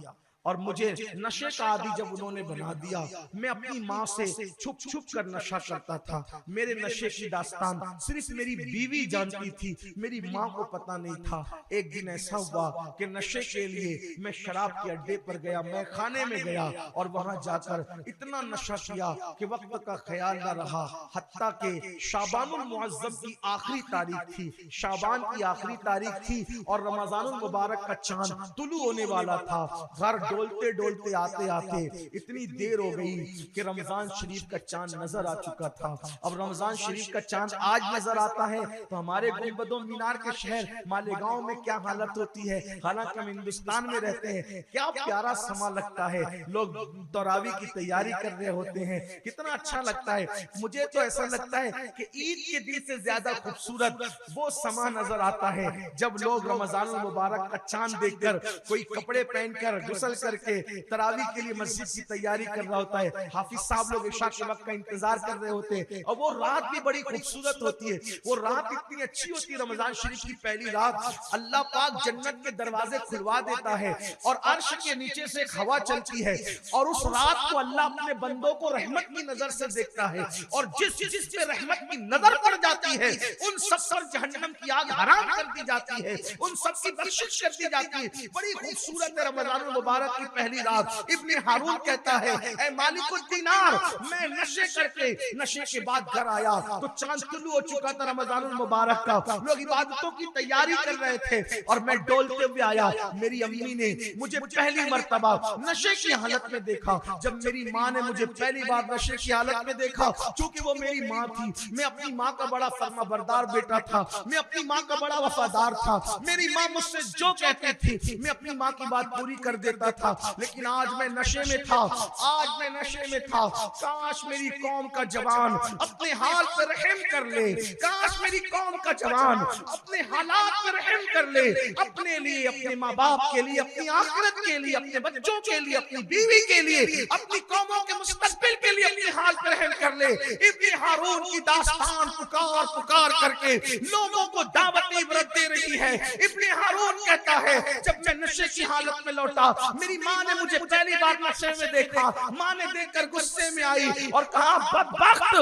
اور مجھے نشے کا عادی جب انہوں نے بنا دیا، میں اپنی ماں سے چھپ چھپ کر نشہ کرتا تھا۔ میرے نشے کی داستان صرف میری بیوی جانتی تھی، میری ماں کو پتا نہیں تھا۔ ایک دن ایسا ہوا کہ نشے کے لیے میں شراب کے اڈے پر گیا، میں خانے میں گیا اور وہاں جا کر اتنا نشہ کیا کہ وقت کا خیال نہ رہا، حتیٰ کہ شعبان المعظم کی آخری تاریخ تھی، شعبان کی آخری تاریخ تھی اور رمضان المبارک کا چاند طلوع ہونے والا تھا۔ گھر ڈولتے ڈولتے آتے آتے اتنی دیر ہو گئی کہ رمضان شریف کا چاند نظر آ چکا تھا۔ اب رمضان شریف کا چاند آج نظر آتا ہے تو ہمارے گنبد و مینار کے شہر مالیگاؤں میں کیا حالت ہوتی ہے، حالانکہ ہم ہندوستان میں رہتے ہیں، کیا پیارا سما لگتا ہے، لوگ تراویح کی تیاری کر رہے ہوتے ہیں، کتنا اچھا لگتا ہے۔ مجھے تو ایسا لگتا ہے کہ عید کے دن سے زیادہ خوبصورت وہ سما نظر آتا ہے جب لوگ رمضان المبارک کا چاند دیکھ کر، کوئی کپڑے پہن کر غسل کر کے تراویح کے لیے مسجد کی تیاری کر رہا ہوتا ہے، حافظ صاحب لوگ عشاء کے وقت کا انتظار کر رہے ہوتے ہیں، اور وہ رات بھی بڑی خوبصورت ہوتی ہے، وہ رات اتنی اچھی ہوتی ہے، رمضان شریف کی پہلی رات اللہ پاک جنت کے دروازے کھلوا دیتا ہے اور عرش کے نیچے سے ایک ہوا چلتی ہے، اور اس رات کو اللہ اپنے بندوں کو رحمت کی نظر سے دیکھتا ہے، اور جس جس پہ رحمت کی نظر پڑ جاتی ہے ان سب پر جہنم کی آگ حرام کر دی جاتی ہے، ان سب کی بخشش کر دی جاتی ہے۔ بڑی خوبصورت ہے رمضان المبارک کی پہلی رات۔ ابن ہارون کہتا ہے اے مالک الدینار، میں نشے کر کے نشے کے بعد گھر آیا تو چاند طلوع ہو چکا تھا رمضان المبارک کا، لوگ عبادتوں کی تیاری کر رہے تھے اور میں ڈولتے ہوئے آیا۔ میری امی نے مجھے پہلی مرتبہ نشے کی حالت میں دیکھا، جب میری ماں نے مجھے پہلی بار نشے کی حالت میں دیکھا، چونکہ وہ میری ماں تھی، میں اپنی ماں کا بڑا فرما بردار بیٹا تھا، میں اپنی ماں کا بڑا وفادار تھا، میری ماں مجھ سے جو کہتی تھی میں اپنی ماں کی بات پوری کر دیتا تھا، لیکن آج میں نشے میں تھا، آج میں نشے میں تھا۔ کاش میری قوم کا جوان اپنے حال پر رحم کر لے، کاش میری قوم کا جوان اپنے حالات پر رحم کر لے، اپنے لیے، اپنے ماں باپ کے لیے، اپنی آخرت کے لیے، اپنے بچوں کے لیے، اپنی بیوی کے لیے، اپنی قوموں کے مستقبل کے لیے اپنے حال گرہن کر لے. ابن ہارون کی داستان پکار پکار کر کے لوگوں کو دعوت عبرت دے رہی ہے. ابن ہارون کہتا ہے جب میں نشے کی حالت میں لوٹا, میری ماں نے مجھے پہلی بار نشے میں دیکھا. ماں نے دیکھ کر غصے میں آئی اور کہا بدبخت,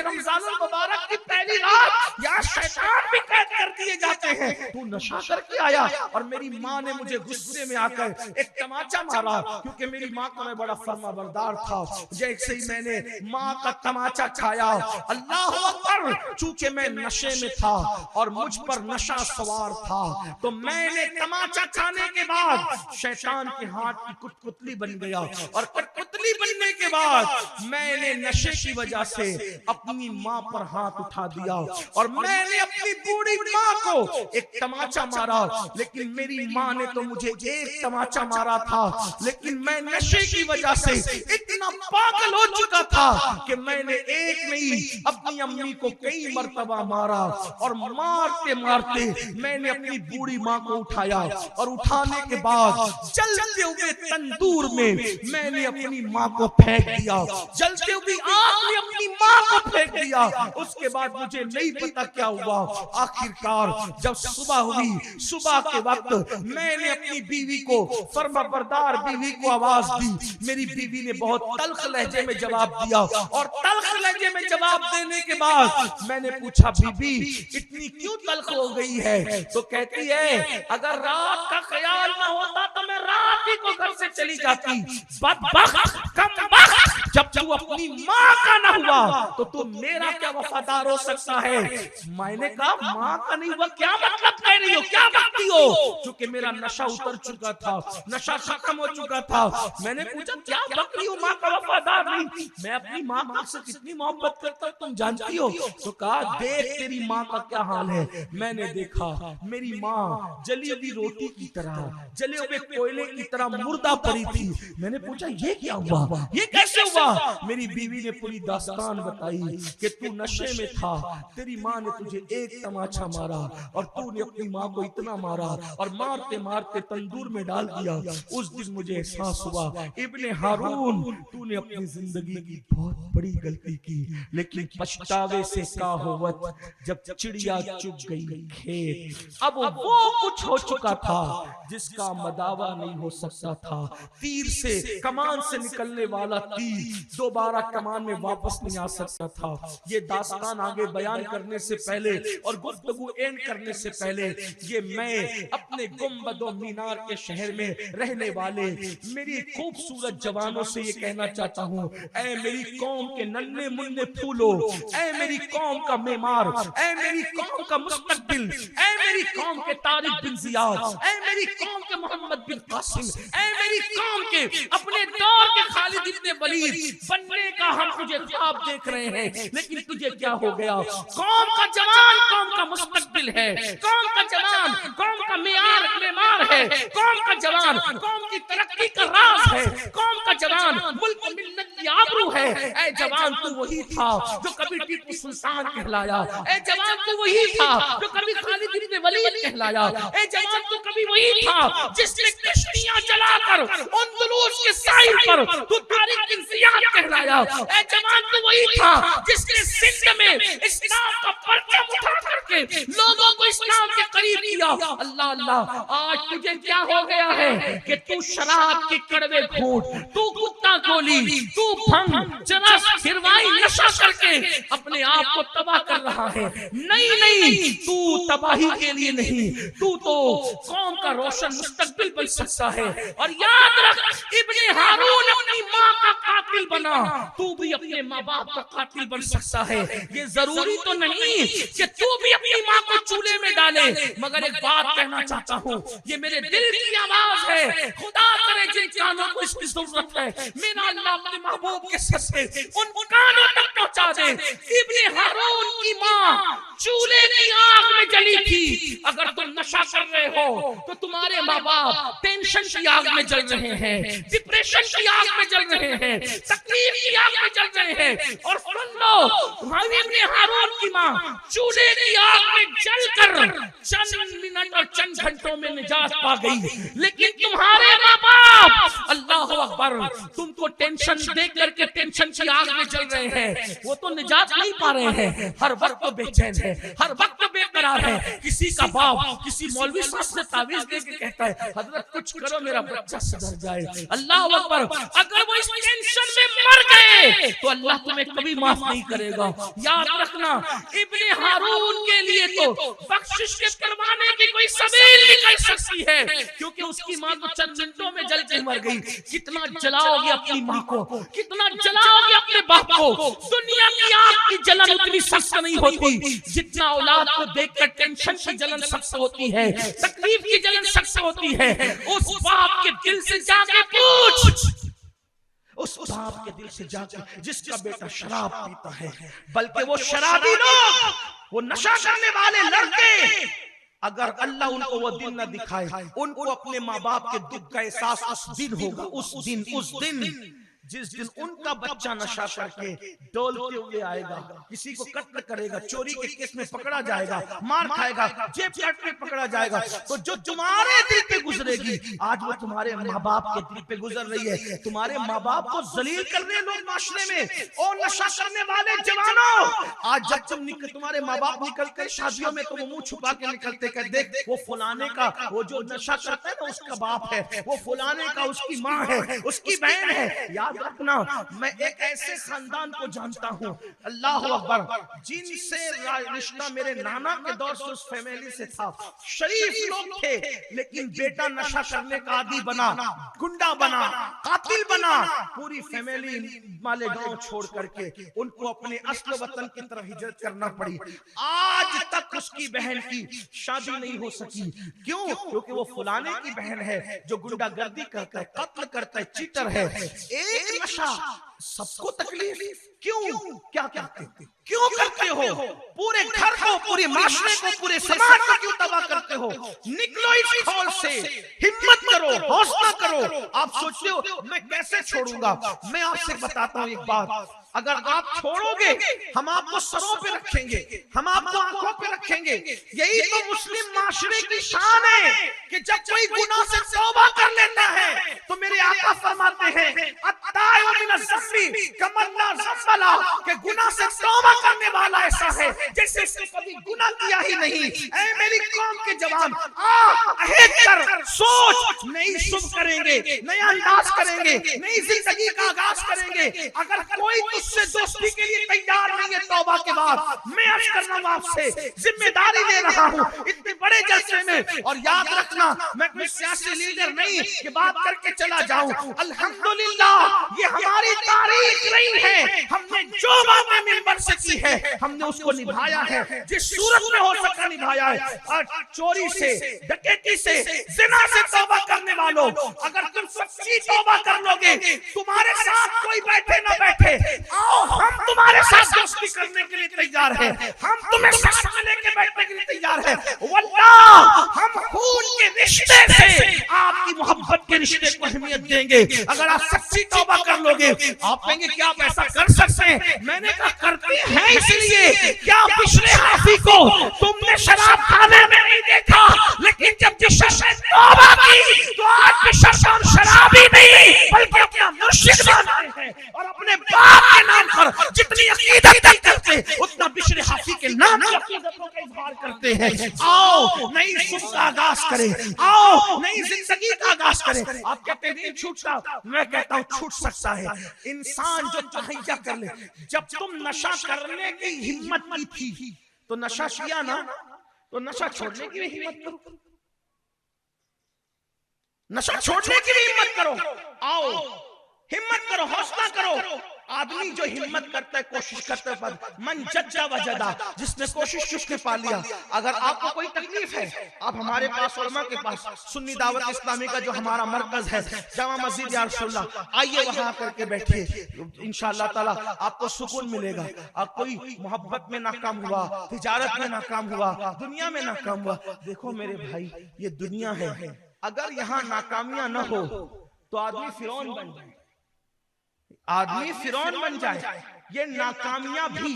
رمضان المبارک کی پہلی رات یا شیطان بھی قید کر دیے جاتے ہیں, تو نشہ کر کے آیا. اور میری ماں نے مجھے غصے میں آ کر ایک تماچا مارا, کیونکہ میری ماں کا میں بڑا فرما بردار تھا. جیسے ہی میں نے ماں کا تماچا کھایا, اللہ اکبر, چونکہ میں نشے میں تھا اور مجھ پر نشہ سوار تھا, تو میں نے تماچا کھانے کے بعد شیطان کے ہاتھ کی کٹکتلی بن گیا. اور کٹکتلی بننے کے بعد میں نے نشے کی وجہ سے اپنی ماں پر ہاتھ اٹھا دیا اور میں نے اپنی بوڑھی ماں کو ایک تماچا مارا. لیکن میری ماں نے تو مجھے ایک تماچا مارا تھا, لیکن میں نشے کی وجہ سے اتنا پاگل ہو چکا تھا کہ میں نے ایک نہیں اپنی امی کو کئی مرتبہ مارا. اور مارتے مارتے میں نے اپنی بوڑھی ماں کو اٹھایا اور اٹھانے کے بعد جلتے ہوئے تندور میں میں نے اپنی ماں کو پھینک دیا, جلتے ہوئے آگ میں اپنی ماں کو پھینک دیا. اس کے بعد مجھے نہیں پتا کیا ہوا. آخرکار جب صبح ہوئی, صبح کے وقت میں نے اپنی بیوی کو, فرما بردار بیوی کو آواز دی. میری بیوی نے بہت تلخ لہجے میں جواب دیا, اور تلخ لہجے میں جواب دینے کے بعد میں نے پوچھا بی بی اتنی کیوں تلخ ہو گئی ہے؟ تو کہتی ہے اگر رات کا خیال نہ ہوتا تو میں رات ہی کو گھر سے چلی جاتی. بدبخت, کمبخت, جب تو اپنی ماں کا نہ ہوا تو تم میرا کیا وفادار ہو سکتا ہے؟ میں نے کہا ماں کا نہیں ہوا کیا مطلب کہہ رہی ہو, کیا بکتی ہو؟ چونکہ میرا نشہ اتر چکا تھا, نشہ ختم ہو چکا تھا. میں نے پوچھا کیا بک رہی ہو, ماں کا وفادار نہیں؟ میں اپنی ماں سے کتنی محبت کرتا ہوں تم جانتی ہو. تو کہا دیکھ تیری ماں کا کیا حال ہے. میں نے دیکھا میری ماں جلی ہوئی روٹی کی طرح, جلے ہوئے کوئلے کی طرح مردہ پڑی تھی. میں نے پوچھا یہ کیا ہوا, یہ کیسے ہوا؟ میری بیوی نے پوری داستان بتائی کہ تو نشے میں تھا, تیری ماں نے تجھے ایک تماچا مارا اور تو نے اپنی ماں کو اتنا مارا اور مارتے مارتے تندور میں ڈال دیا. اس دن مجھے احساس ہوا ابن ہارون تو نے اپنی زندگی کی بہت بڑی غلطی کی, لیکن پچھتاوے سے کا ہوت جب چڑیا چگ گئی کھیت. اب وہ کچھ ہو چکا تھا جس کا مداوا نہیں ہو سکتا تھا. تیر سے, کمان سے نکلنے والا تیر دوبارہ کمان میں واپس نہیں آ سکتا تھا. یہ داستان آگے بیان کرنے سے پہلے اور گفتگو اینڈ کرنے سے پہلے یہ میں اپنے گنبد و مینار کے شہر میں رہنے والے میری خوبصورت جوانوں سے یہ کہنا چاہتا ہوں, اے میری قوم کے ننھے منھے پھولو, اے میری قوم کا معمار, اے میری قوم کا مستقبل, اے میری قوم کے طارق بن زیاد, اے میری قوم کے محمد بن قاسم, اے میری قوم کے اپنے دور کے خالد ابن ولید بننے کا ہم تجھے خواب دیکھ رہے ہیں, لیکن تجھے کیا ہو گیا؟ قوم کا جوان قوم کا مستقبل ہے, قوم کا جوان قوم کا معمار ہے, قوم کا جوان قوم کی ترقی کا راز ہے, قوم کا جوان ملک ملت کی آبرو ہے. اے جوان تو وہی تھا جو کبھی ٹیپو سلطان کہلایا, اے جوان تو وہی تھا جو کبھی خالد ابن ولید کہلایا, اے جوان تو کبھی وہی تھا جس نے کشتیاں چلا کر اندلس کے ساحل پر تو طارق بن زیاد کہلایا, اے جوان تو وہی تھا جس نے سندھ میں اسلام کا پرچم اٹھا کر کے لوگوں کو اسلام کے قریب کیا. اللہ اللہ, آج تجھے کیا ہو گیا ہے کہ تو شراب کے کڑوے گھونٹ, تو کتا گولی, تو بھنگ, چرس, ہروائی, نشہ کر کے اپنے آپ کو تباہ کر رہا ہے. نہیں نہیں, تو تباہی کے لیے نہیں, تو قوم کا روشن مستقبل بن سکتا ہے. اور یاد رکھ, ابن ہارون اپنی ماں کا قاتل بنا, تو بھی اپنے ماں باپ کا قاتل بن سکتا ہے. یہ ضروری تو نہیں کہ تو بھی اپنی ماں کو چولہے میں ڈالے, مگر ایک بات کہنا چاہتا ہوں, یہ میرے دل کی آواز ہے, خدا کرے جن کانوں کو اس کی ضرورت ہے, میرا اللہ اپنے محبوب کے سر سے ان کانوں تک پہنچا دے. ابن ہارون کی ماں چولہے کی آگ میں جلی تھی. اگر تم نشہ کر رہے ہو تو تمہارے ماں باپ ٹینشن کی آگ میں جل رہے ہیں, ڈپریشن کی آگ میں جل رہے ہیں, تکلیف کی آگ میں جل رہے ہیں. اور سن لو, ابن ہارون کی ماں چولہے کی آگ میں جل کر چند منٹ اور چند گھنٹوں میں نجات پا گئی، لیکن تمہارے ماں باپ اللہ اکبر تم کو ٹینشن دے کر کے ٹینشن کی آگ میں جل رہے ہیں، وہ تو نجات نہیں پا رہے ہیں، ہر وقت بے چین ہے، ہر وقت بے قرار ہے۔ کسی کا باپ کسی مولوی صاحب سے تعویذ دے کے کہتا ہے حضرت کچھ کرو میرا بچہ سدھر جائے، اللہ اکبر، اگر وہ اس ٹینشن میں مر گئے تو اللہ تمہیں کبھی معاف نہیں کرے گا۔ یاد رکھنا ابن ہارون کے لیے تو بخشش کے پروانے کی کوئی سبیل نکل سکتی ہے، کیونکہ اس کی ماں تو چند منٹوں میں جل کے مر گئی۔ کتنا جلاؤ گے اپنی ماں کو، کتنا جلاؤ گے اپنے باپ کو، دنیا کی آگ کی جلن اتنی سخت نہیں ہوتی جتنا اولاد کو دیکھ کر ٹینشن کی جلن سخت ہوتی ہے، تکلیف کی جلن سخت ہوتی ہے۔ اس باپ کے دل سے جا کے پوچھ، اس باپ کے دل سے جا کر جس کا بیٹا شراب پیتا ہے، بلکہ وہ شرابی لوگ، وہ نشہ کرنے والے لڑکے، اگر اللہ ان کو وہ دن نہ دکھائے، ان کو اپنے ماں باپ کے دکھ کا احساس اس دن ہوگا، اس دن جس دن ان کا بچہ نشہ کر کے ڈولتے ہوئے آئے گا، کسی کو قتل کرے گا، چوری کے کیس میں پکڑا جائے گا، مار کھائے گا، جیب کاٹ میں پکڑا جائے گا، تو جو تمہارے دل پہ گزرے گی آج وہ تمہارے ماں باپ کے دل پہ گزر رہی ہے۔ تمہارے ماں باپ کو ذلیل کرنے لوگ معاشرے میں، اور نشہ کرنے والے جوانوں، آج جب تمہارے ماں باپ نکلتے شادیوں میں تو وہ منہ چھپا کے نکلتے کہ دیکھ وہ فلانے کا، وہ جو نشہ کرتا ہے نا اس کا باپ ہے، وہ فلانے کا اس کی ماں ہے، اس کی بہن ہے۔ یاد رکھنا میں ایک ایسے خاندان کو جانتا ہوں، اللہ اکبر، جن سے رشتہ میرے نانا کے دور سے اس فیملی سے تھا، شریف لوگ تھے، لیکن بیٹا نشہ کرنے کا عادی بنا، گنڈا بنا، قاتل بنا، پوری فیملی مالے گاؤں چھوڑ کر کے ان کو اپنے اصل وطن کی طرف ہجرت کرنا پڑی۔ آج تک اس کی بہن کی شادی نہیں ہو سکی، کیوں؟ کیونکہ وہ فلانے کی بہن ہے جو گنڈا گردی کرتا ہے، قتل کرتا ہے، چیٹر ہے۔ ایک نشہ سب کو تکلیف، کیوں؟ کیا کرتے کیوں کرتے ہو؟ پورے گھر کو، پورے معاشرے کو، پورے سماج کو کیوں تباہ کرتے ہو؟ نکلو اس کھول سے، ہمت کرو، حوصلہ کرو۔ آپ سوچتے ہو میں کیسے چھوڑوں گا؟ میں آپ سے بتاتا ہوں ایک بات، اگر آپ چھوڑو گے ہم آپ کو سروں پہ رکھیں گے، ہم آپ کو آنکھوں پہ رکھیں گے۔ یہی تو مسلم معاشرے کی شان ہے کہ جب کوئی گناہ سے توبہ کر لیتا ہے تو میرے آقا فرماتے ہیں التائب من الذنب کمن لا ذنب لہ، کہ گناہ سے توبہ کرنے والا ایسا ہے جیسے اس نے کبھی گناہ کیا ہی نہیں۔ اے میری قوم کے جوان، عہد کر، سوچ، نئی صبح کریں گے، نیا انداز کریں گے، نئی زندگی کا آغاز کریں گے۔ اگر کوئی تجھ سے دوستی کے لیے تیار نہیں ہے توبہ کے بعد، میں عرض کرنا ہوں آپ سے، ذمہ داری لے رہا ہوں اتنے بڑے جلسے میں، اور یاد رکھنا میں کوئی سیاسی لیڈر نہیں کہ بات کر کے چلا جاؤں۔ الحمدللہ یہ ہماری تاریخ رہی ہے، ہم نے جو باتیں منبر سے کی ہے ہم نے اس کو نبھایا ہے، جس صورت میں ہو سکا نبھایا ہے۔ اور چوری سے، ڈکیتی سے، زنا سے توبہ کرنے والوں، اگر تم سچی توبہ کر لو گے، تمہارے ساتھ کوئی بیٹھے نہ بیٹھے، آؤ ہم تمہارے ساتھ دوستی کرنے کے لیے تیار ہیں، ہم تمہیں ساتھ میں لے کے بیٹھنے کے لیے تیار ہیں۔ واللہ ہم خون کے رشتے سے آپ کی محبت کے رشتے کو اہمیت دیں گے۔ اگر آپ سچی توبہ کر لو گے، آپ کہیں گے کیا آپ ایسا کر سکتے ہیں؟ میں نے کہا کرتے ہیں، اس لیے کیا پچھلے حافظ کو تم نے شراب کھانے میں نہیں دیکھا، لیکن جب جس نے توبہ کی تو آج بھی شرابی نہیں بلکہ اپنا مرشد مانتے ہیں، اور اپنے باپ کے نام پر جتنی عقیدت کرتے اتنا بشر حافظ کے نام کی عقیدتوں کا اظہار کرتے ہیں۔ آؤ نئی صبح کا آغاز کریں، آؤ نئی زندگی کا آغاز کریں۔ آپ کہتے ہیں نہیں چھوٹتا، میں کہتا ہوں چھوٹ سکتا ہے۔ انسان جو تہیا کر لے، جب تم نشہ کرنے کی ہمت کی تھی تو نشہ کیا نا، تو نشہ چھوڑنے کی بھی ہمت کرو، نشہ چھوڑنے کی بھی ہمت کرو۔ آؤ ہمت کرو، حوصلہ کرو۔ آدمی جو ہمت کرتا ہے، کوشش کرتا ہے، من جدہ وجدہ، جس نے کوشش اس نے پا لیا۔ اگر آپ کو کوئی تکلیف ہے، آپ ہمارے پاس علماء کے پاس سنی دعوت اسلامی کا جو ہمارا مرکز ہے جامع مسجد یا رسول اللہ، آئیے وہاں آ کر کے بیٹھیے، انشاءاللہ تعالی آپ کو سکون ملے گا۔ آپ کوئی محبت میں ناکام ہوا، تجارت میں ناکام ہوا، دنیا میں ناکام ہوا، دیکھو میرے بھائی یہ دنیا ہے، اگر یہاں ناکامیاں نہ ہو تو آدمی فرعون بن جائے، آدمی فرعون بن جائے۔ یہ ناکامیاں بھی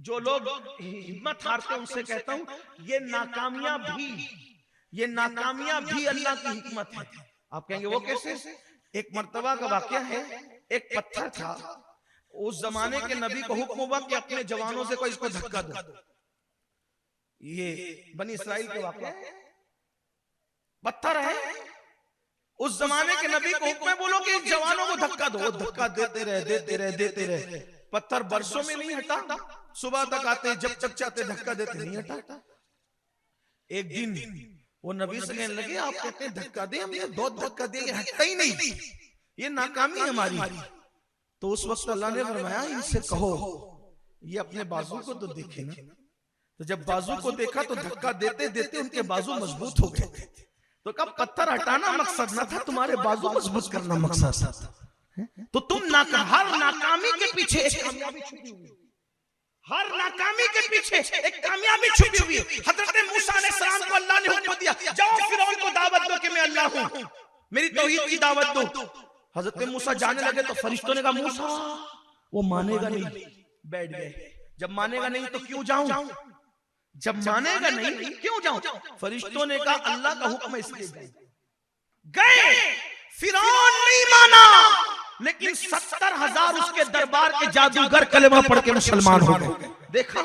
جو لوگ ہمت ہارتے ہیں ان سے کہتا ہوں یہ ناکامیاں بھی اللہ کی حکمت ہے. آپ کہیں گے وہ کیسے؟ ایک مرتبہ کا واقعہ ہے، ایک پتھر تھا، اس زمانے کے نبی کو حکم ہوا کہ اپنے جوانوں سے کوئی اس کو دھکا دو. یہ بنی اسرائیل کے واقعہ ہے، پتھر ہے، اس زمانے کے نبی کو حکم ہے بولو کہ جوانوں کو دھکا دو. وہ دھکا دیتے رہے، پتھر برسوں میں نہیں ہٹا، صبح تک آتے جب تک چاہتے دھکا دیتے نہیں ہٹا. ایک دن وہ نبی سے کہنے لگے آپ کہتے ہیں دھکا دیں، ہم یہ دو دھکا دیں، یہ ہٹتا ہی نہیں، یہ ناکامی ہے ہماری. تو اس وقت اللہ نے فرمایا ان سے کہو یہ اپنے بازو کو تو دیکھے نا. تو جب بازو کو دیکھا تو دھکا دیتے دیتے ان کے بازو مضبوط ہو گئے. تو کب پتھر ہٹانا مقصد نہ تھا، تمہارے بازو مضبوط کرنا مقصد تھا. تو تم ہر ناکامی کے پیچھے ایک کامیابی چھپی ہوئی، ہر ناکامی کے پیچھے ایک کامیابی چھپی ہوئی. حضرت موسیٰ علیہ السلام کو اللہ نے حکم دیا جاؤ فرعون کو دعوت دو کہ میں اللہ ہوں، میری توحید کی دعوت دو. حضرت موسیٰ جانے لگے تو فرشتوں نے کہا موسیٰ وہ مانے گا نہیں. بیٹھ گئے. جب مانے گا نہیں تو کیوں جاؤں، جب مانے گا نہیں کیوں جاؤں. فرشتوں نے کہا اللہ کا حکم ہے اس لیے گئے. فرعون نہیں مانا لیکن 70,000 اس کے دربار کے جادوگر کلمہ پڑھ کے مسلمان ہو گئے. دیکھا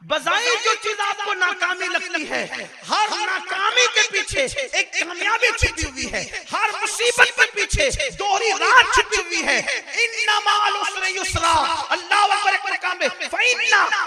بظاہر جو چیز آپ کو ناکامی لگتی ہے، ہر ناکامی کے پیچھے ایک کامیابی چھپی ہوئی ہے، ہر مصیبت کے پیچھے دوہری رات چھپی ہوئی ہے. ان مع العسر یسرا، اللہ اکبر ایک مقام ہے، فإن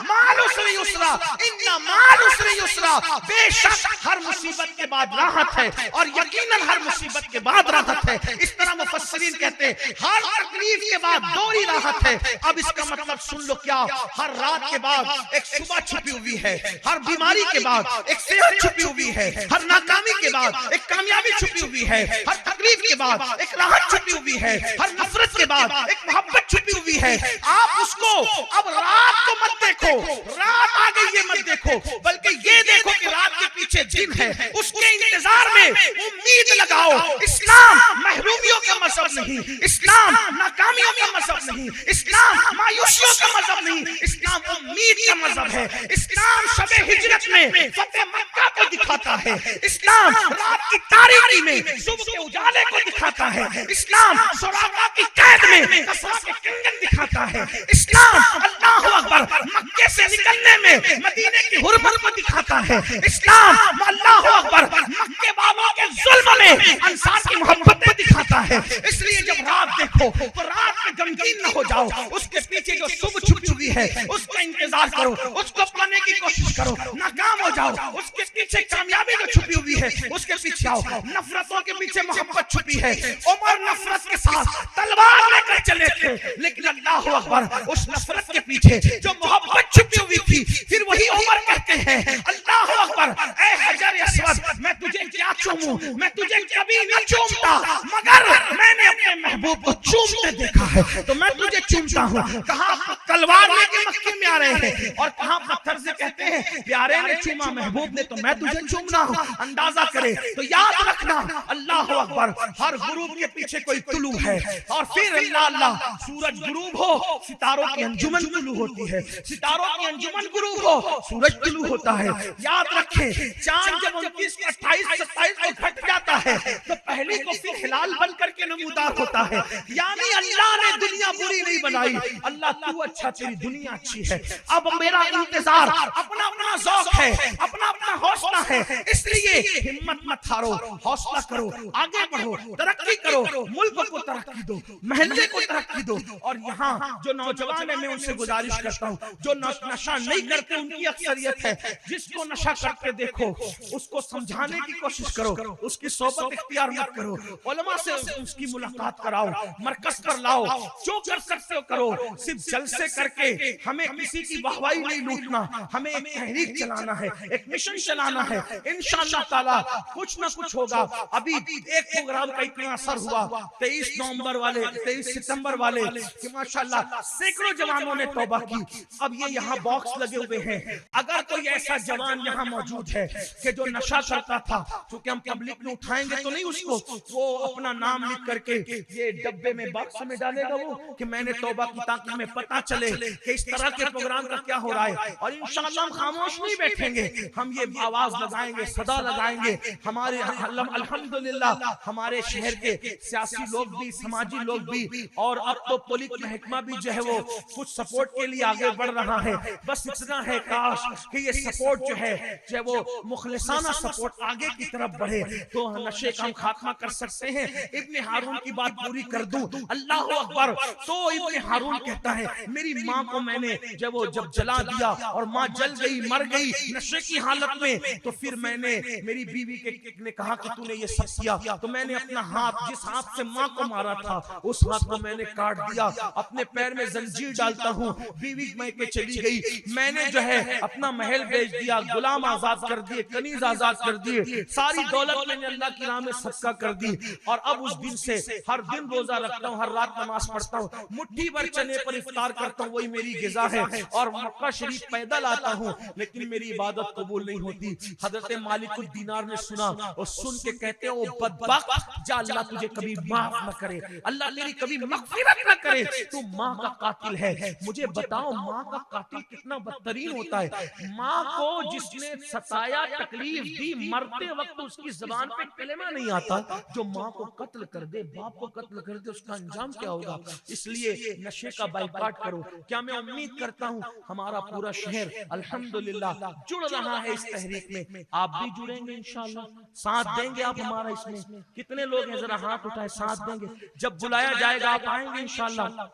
مع العسر یسرا، ان مع العسر یسرا. بے شک ہر مصیبت کے بعد راحت ہے، اور یقیناً ہر مصیبت کے بعد راحت ہے. اس طرح مفسرین کہتے ہیں ہر تکلیف کے بعد دوہری راحت ہے. اب اس کا مطلب سن لو کیا، ہر رات کے بعد ایک صبح چھپی ہوئی ہے، ہر بیماری کے بعد ایک صحت چھپی ہوئی ہے، ہر ناکامی کے بعد ایک کامیابی چھپی ہوئی ہے، ہر تکلیف کے بعد ایک راحت چھپی ہوئی ہے، ہر نفرت کے بعد ایک محبت چھپی ہوئی ہے. آپ اس کو اب رات کو مت دیکھو، رات آ گئی یہ مت دیکھو، بلکہ یہ دیکھو کہ رات کے پیچھے دن ہے، اس کے انتظار میں امید لگاؤ. اسلام محرومیوں کا مذہب نہیں، اسلام ناکامیوں کا مذہب نہیں، اسلام مایوسیوں کا مذہب نہیں، اسلام امید کا مذہب ہے. اسلام شب ہجرت میں فتح مکہ کو دکھاتا ہے، اسلام رات کی تاریکی میں صبح کے اجالے کو دکھاتا ہے، اسلام سراقہ کی قید میں کسرا کے کنگن دکھاتا ہے، اسلام اللہ اکبر مکے سے نکلنے میں مدینے کی حرمت کو دکھاتا ہے، اسلام اللہ اکبر مکے والوں کے ظلم میں انصار کی محبت کو دکھاتا ہے. اس لیے جب رات دیکھو تو رات میں غمگین نہ ہو جاؤ، اس کے پیچھے جو صبح چھپی ہوئی ہے اس کا انتظار کرو، اس کو پانے کی کوشش کرو. ناکام ہو جاؤ اس کے پیچھے کامیابی جو چھپی ہوئی ہے اس کے پیچھے آؤ. نفرتوں کے پیچھے محبت چھپی ہے. عمر نفرت کے ساتھ تلوار لے کر چلے تھے، لیکن اللہ اکبر اس نفرت کے پیچھے جو محبت چھپی ہوئی تھی، پھر وہی عمر کہتے ہیں اللہ اکبر اے حجر اسود میں تجھے کیا چوموں، میں تجھے کبھی نہ چومتا مگر میں نے اپنے محبوب کو چومتے دیکھا ہے تو میں تجھے چومتا ہوں. کہاں تلوار لے کے مکے میں آ رہے ہیں اور کہاں پتھر سے کہتے ہیں پیارے نے چوما محبوب نے تو میں تجھے چومنا ہوں. اندازہ کرے تو یاد رکھنا اللہ اکبر ہر غروب کے پیچھے کوئی طلوع ہے، اور پھر اللہ سورج غروب ہو ستاروں کی انجمن طلوع ہوتی ہے، ستاروں کی انجمن غروب ہو سورج طلوع ہوتا ہے. یاد رکھیں چاند جب 29 کو 28 27 کو گھٹ جاتا ہے تو پہلی کو پھر ہلال بن کر کے نمودار ہوتا ہے. یعنی اللہ نے دنیا بری نہیں بنائی، اللہ تو اچھا تیری دنیا اچھی ہے. اب میرا انتظار اپنا اپنا ذوق ہے، اپنا اپنا حوصلہ ہے، اس لیے ہمت مت ہارو، حوصلہ کرو، آگے بڑھو، ترقی کرو، ملک کو ترقی دو، محلے کو ترقی دو. اور یہاں جو نوجوان ہیں میں ان سے گزارش کرتا ہوں جو نشہ نہیں کرتے ان کی اکثریت ہے، جس کو نشہ کرتے دیکھو اس کو سمجھانے کی کوشش کرو، اس کی صحبت اختیار مت کرو، علماء سے اس کی ملاقات کراؤ، مرکز پر لاؤ، جو کر سکتے ہو کرو. صرف جلسے کر کے ہمیں کسی کی واہوائی نہیں لوٹنا، ہمیں ایک تحریک چلانا ہے، ایک مشن چلانا ہے. انشاءاللہ تعالی کچھ نہ کچھ ہوگا. ابھی ایک پروگرام کا اتنا اثر ہوا 23 نومبر والے 23 ستمبر والے کہ ماشاءاللہ سینکڑوں جوانوں نے توبہ کی. اب یہ یہاں باکس لگے ہوئے ہیں، اگر کوئی ایسا جوان یہاں موجود ہے کہ جو نشہ کرتا تھا، چونکہ ہم پبلک میں اٹھائیں گے تو نہیں اس کو، وہ اپنا نام لکھ کر کے یہ ڈبے میں باکس میں ڈالے گا، وہ کہ میں نے توبہ کی تاکہ ہمیں پتہ چلے کہ اس طرح کے پروگرام کا کیا ہو رہا ہے، اور انشاءاللہ ہم خاموش نہیں بیٹھیں گے، ہم یہ آواز لگائیں گے، صدا لگائیں گے. ہمارے الحمدللہ ہمارے شہر کے سیاسی لوگ بھی، سماجی لوگ بھی، اور اب تو پولیس محکمہ بھی جو ہے وہ کچھ سپورٹ کے لیے آگے بڑھ رہا ہے. بس اتنا ہے کاش کہ یہ سپورٹ جو ہے وہ مخلصانہ سپورٹ آگے کی طرف بڑھے تو نشے کا خاتمہ کر سکتے ہیں. ابن ہارون کی بات پوری کر دوں، اللہ اکبر. تو ابن ہارون کہتا ہے میری ماں کو میں نے جب جلا دیا اور ماں جل گئی، مر گئی نشے کی حالت میں، تو پھر میں نے میری بیوی نے کہا کہ تو نے یہ سب کیا، تو میں نے اپنا ہاتھ، جس ہاتھ سے ماں کو مارا تھا اس ہاتھ کو میں نے کاٹ دیا، اپنے پیر میں زنجیر ڈالتا ہوں. بیوی میں کے چلی گئی، میں نے جو ہے اپنا محل بیچ دیا، غلام آزاد کر دیے، کنیز آزاد کر دیے، ساری دولت میں نے اللہ کی راہ میں صدقہ کر دی. اور اب اس دن سے ہر دن روزہ رکھتا ہوں، ہر رات نماز پڑھتا ہوں، مٹھی بھر چنے پر افطار کرتا ہوں، وہی میری غذا ہے، اور مکہ شریف پیدل آتا ہوں لیکن میری عبادت قبول نہیں ہوتی. حضرت مالک الدینار نے سنا اور سن کے کہتے ہیں او بدبخت، جا اللہ تجھے کبھی معاف نہ کرے، اللہ تیری کبھی مغفرت نہ کرے، تو ماں کا قاتل ہے. مجھے بتاؤ ماں کا قاتل کتنا بدترین ہوتا ہے. ماں کو جس نے ستایا، تکلیف دی، مرتے وقت اس کی زبان پہ کلمہ نہیں آتا، جو ماں کو قتل کر دے، باپ کو قتل کر دے، اس کا انجام کیا ہوگا. اس لیے نشے کا بائیکاٹ کرو. کیا میں امید کرتا ہوں ہمارا پورا شہر الحمدللہ جڑ رہا ہے اس تحریک میں، آپ بھی جڑیں گے انشاءاللہ، ساتھ دیں گے آپ ہمارا. اس میں کتنے لوگ ہیں ذرا ہاتھ اٹھائے، ساتھ دیں گے. جب بلایا جائے گا آپ آئیں گے انشاءاللہ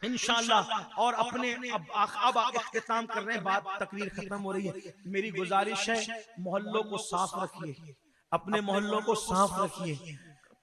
انشاءاللہ. اور اپنے اب اختتام کر رہے ہیں، بات تقریر ختم ہو رہی ہے. میری گزارش ہے محلوں کو صاف رکھیے، اپنے محلوں کو صاف رکھیے،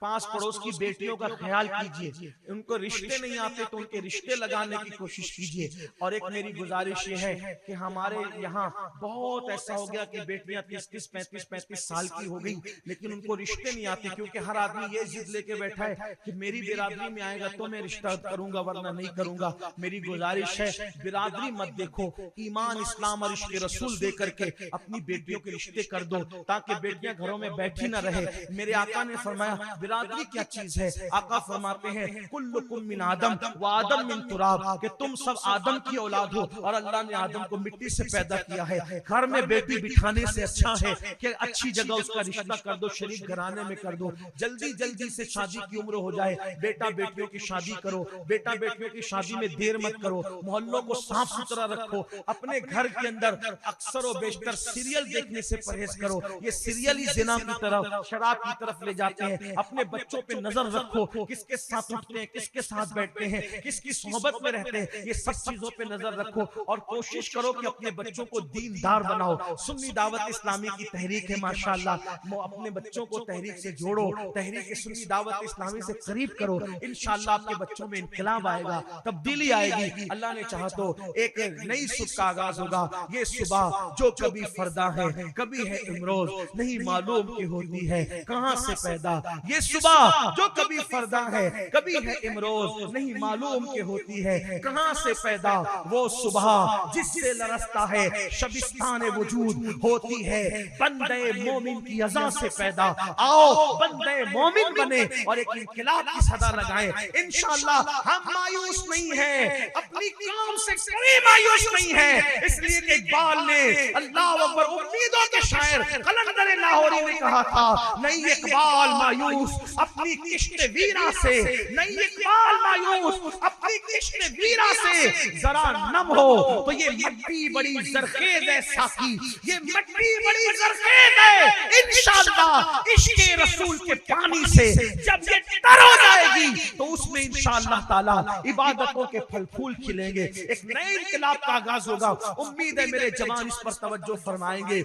پاس پڑوس کی بیٹیوں کا خیال کیجئے، ان کو رشتے نہیں آتے تو ان کے رشتے لگانے کی کوشش کیجئے. اور ایک میری گزارش یہ ہے کہ ہمارے یہاں بہت ایسا ہو گیا کہ بیٹیاں 30 35 سال کی ہو گئی لیکن ان کو رشتے نہیں آتے، کیونکہ ہر آدمی یہ ضد لے کے بیٹھا ہے کہ میری برادری میں آئے گا تو میں رشتہ کروں گا ورنہ نہیں کروں گا. میری گزارش ہے برادری مت دیکھو، ایمان اسلام اور عشق رسول دے کر کے اپنی بیٹیوں کے رشتے کر دو تاکہ بیٹیاں گھروں میں بیٹھی نہ رہے. میرے آقا نے فرمایا برادری کیا چیز ہے؟ آقا فرماتے ہیں کلکم من آدم و آدم من تراب، کہ تم سب آدم کی اولاد ہو اور اللہ نے آدم کو مٹی سے پیدا کیا ہے. گھر میں بیٹی بٹھانے سے اچھا ہے کہ اچھی جگہ اس کا رشتہ کر دو، شریک گھرانے میں کر دو. جلدی جلدی سے شادی کی عمر ہو جائے، بیٹا بیٹیوں کی شادی کرو، بیٹا بیٹیوں کی شادی میں دیر مت کرو. محلوں کو صاف ستھرا رکھو. اپنے گھر کے اندر اکثر و بیشتر سیریل دیکھنے سے پرہیز کرو، یہ سیریل ہی زنا کی طرف، شراب کی طرف لے جاتے ہیں. اپنے بچوں پہ نظر رکھو، کس کے ساتھ اٹھتے ہیں، کس کے ساتھ بیٹھتے ہیں، کس کی صحبت میں رہتے ہیں، یہ سب چیزوں پہ نظر رکھو. اور کوشش کرو کہ اپنے بچوں کو دیندار بناؤ. سنی دعوت اسلامی کی تحریک ہے ماشاءاللہ، اپنے بچوں کو تحریک سے جوڑو، تحریک سنی دعوت اسلامی سے قریب کرو. انشاءاللہ آپ کے بچوں میں انقلاب آئے گا، تبدیلی آئے گی. اللہ نے چاہا تو ایک نئی صبح کا آغاز ہوگا. یہ صبح جو کبھی فردا ہے کبھی ہے امروز، نہیں معلوم کی ہوتی ہے کہاں سے پیدا. یہ صبح جو کبھی فردا ہے کبھی ہے امروز، نہیں معلوم کہ ہوتی ہے کہاں سے پیدا. وہ صبح جس سے لرزتا ہے شبستان وجود، ہوتی ہے بندے مومن کی اذا سے پیدا. آؤ بندے مومن بنے اور ایک انقلاب کی صدا لگائیں. انشاءاللہ ہم مایوس نہیں ہیں، اپنی قوم سے کوئی مایوس نہیں ہے. اس لیے کہ اقبال نے، اللہ اکبر، امیدوں کے شاعر قلندر لاہوری نے کہا تھا نہیں اقبال مایوس اپنی کشت ویرا سے، نہیں اقبال مایوس اپنی کشت ویرا سے. ذرا نم ہو تو یہ مٹی بڑی زرخیز ہے ساقی، یہ مٹی بڑی زرخیز ہے. انشاءاللہ عشق رسول کے پانی سے جب یہ تر ہو جائے گی تو اس میں انشاءاللہ تعالی عبادتوں کے پھل پھول کھلیں گے. ایک نئے انقلاب کا آغاز ہوگا. امید ہے میرے جوان اس پر توجہ فرمائیں گے.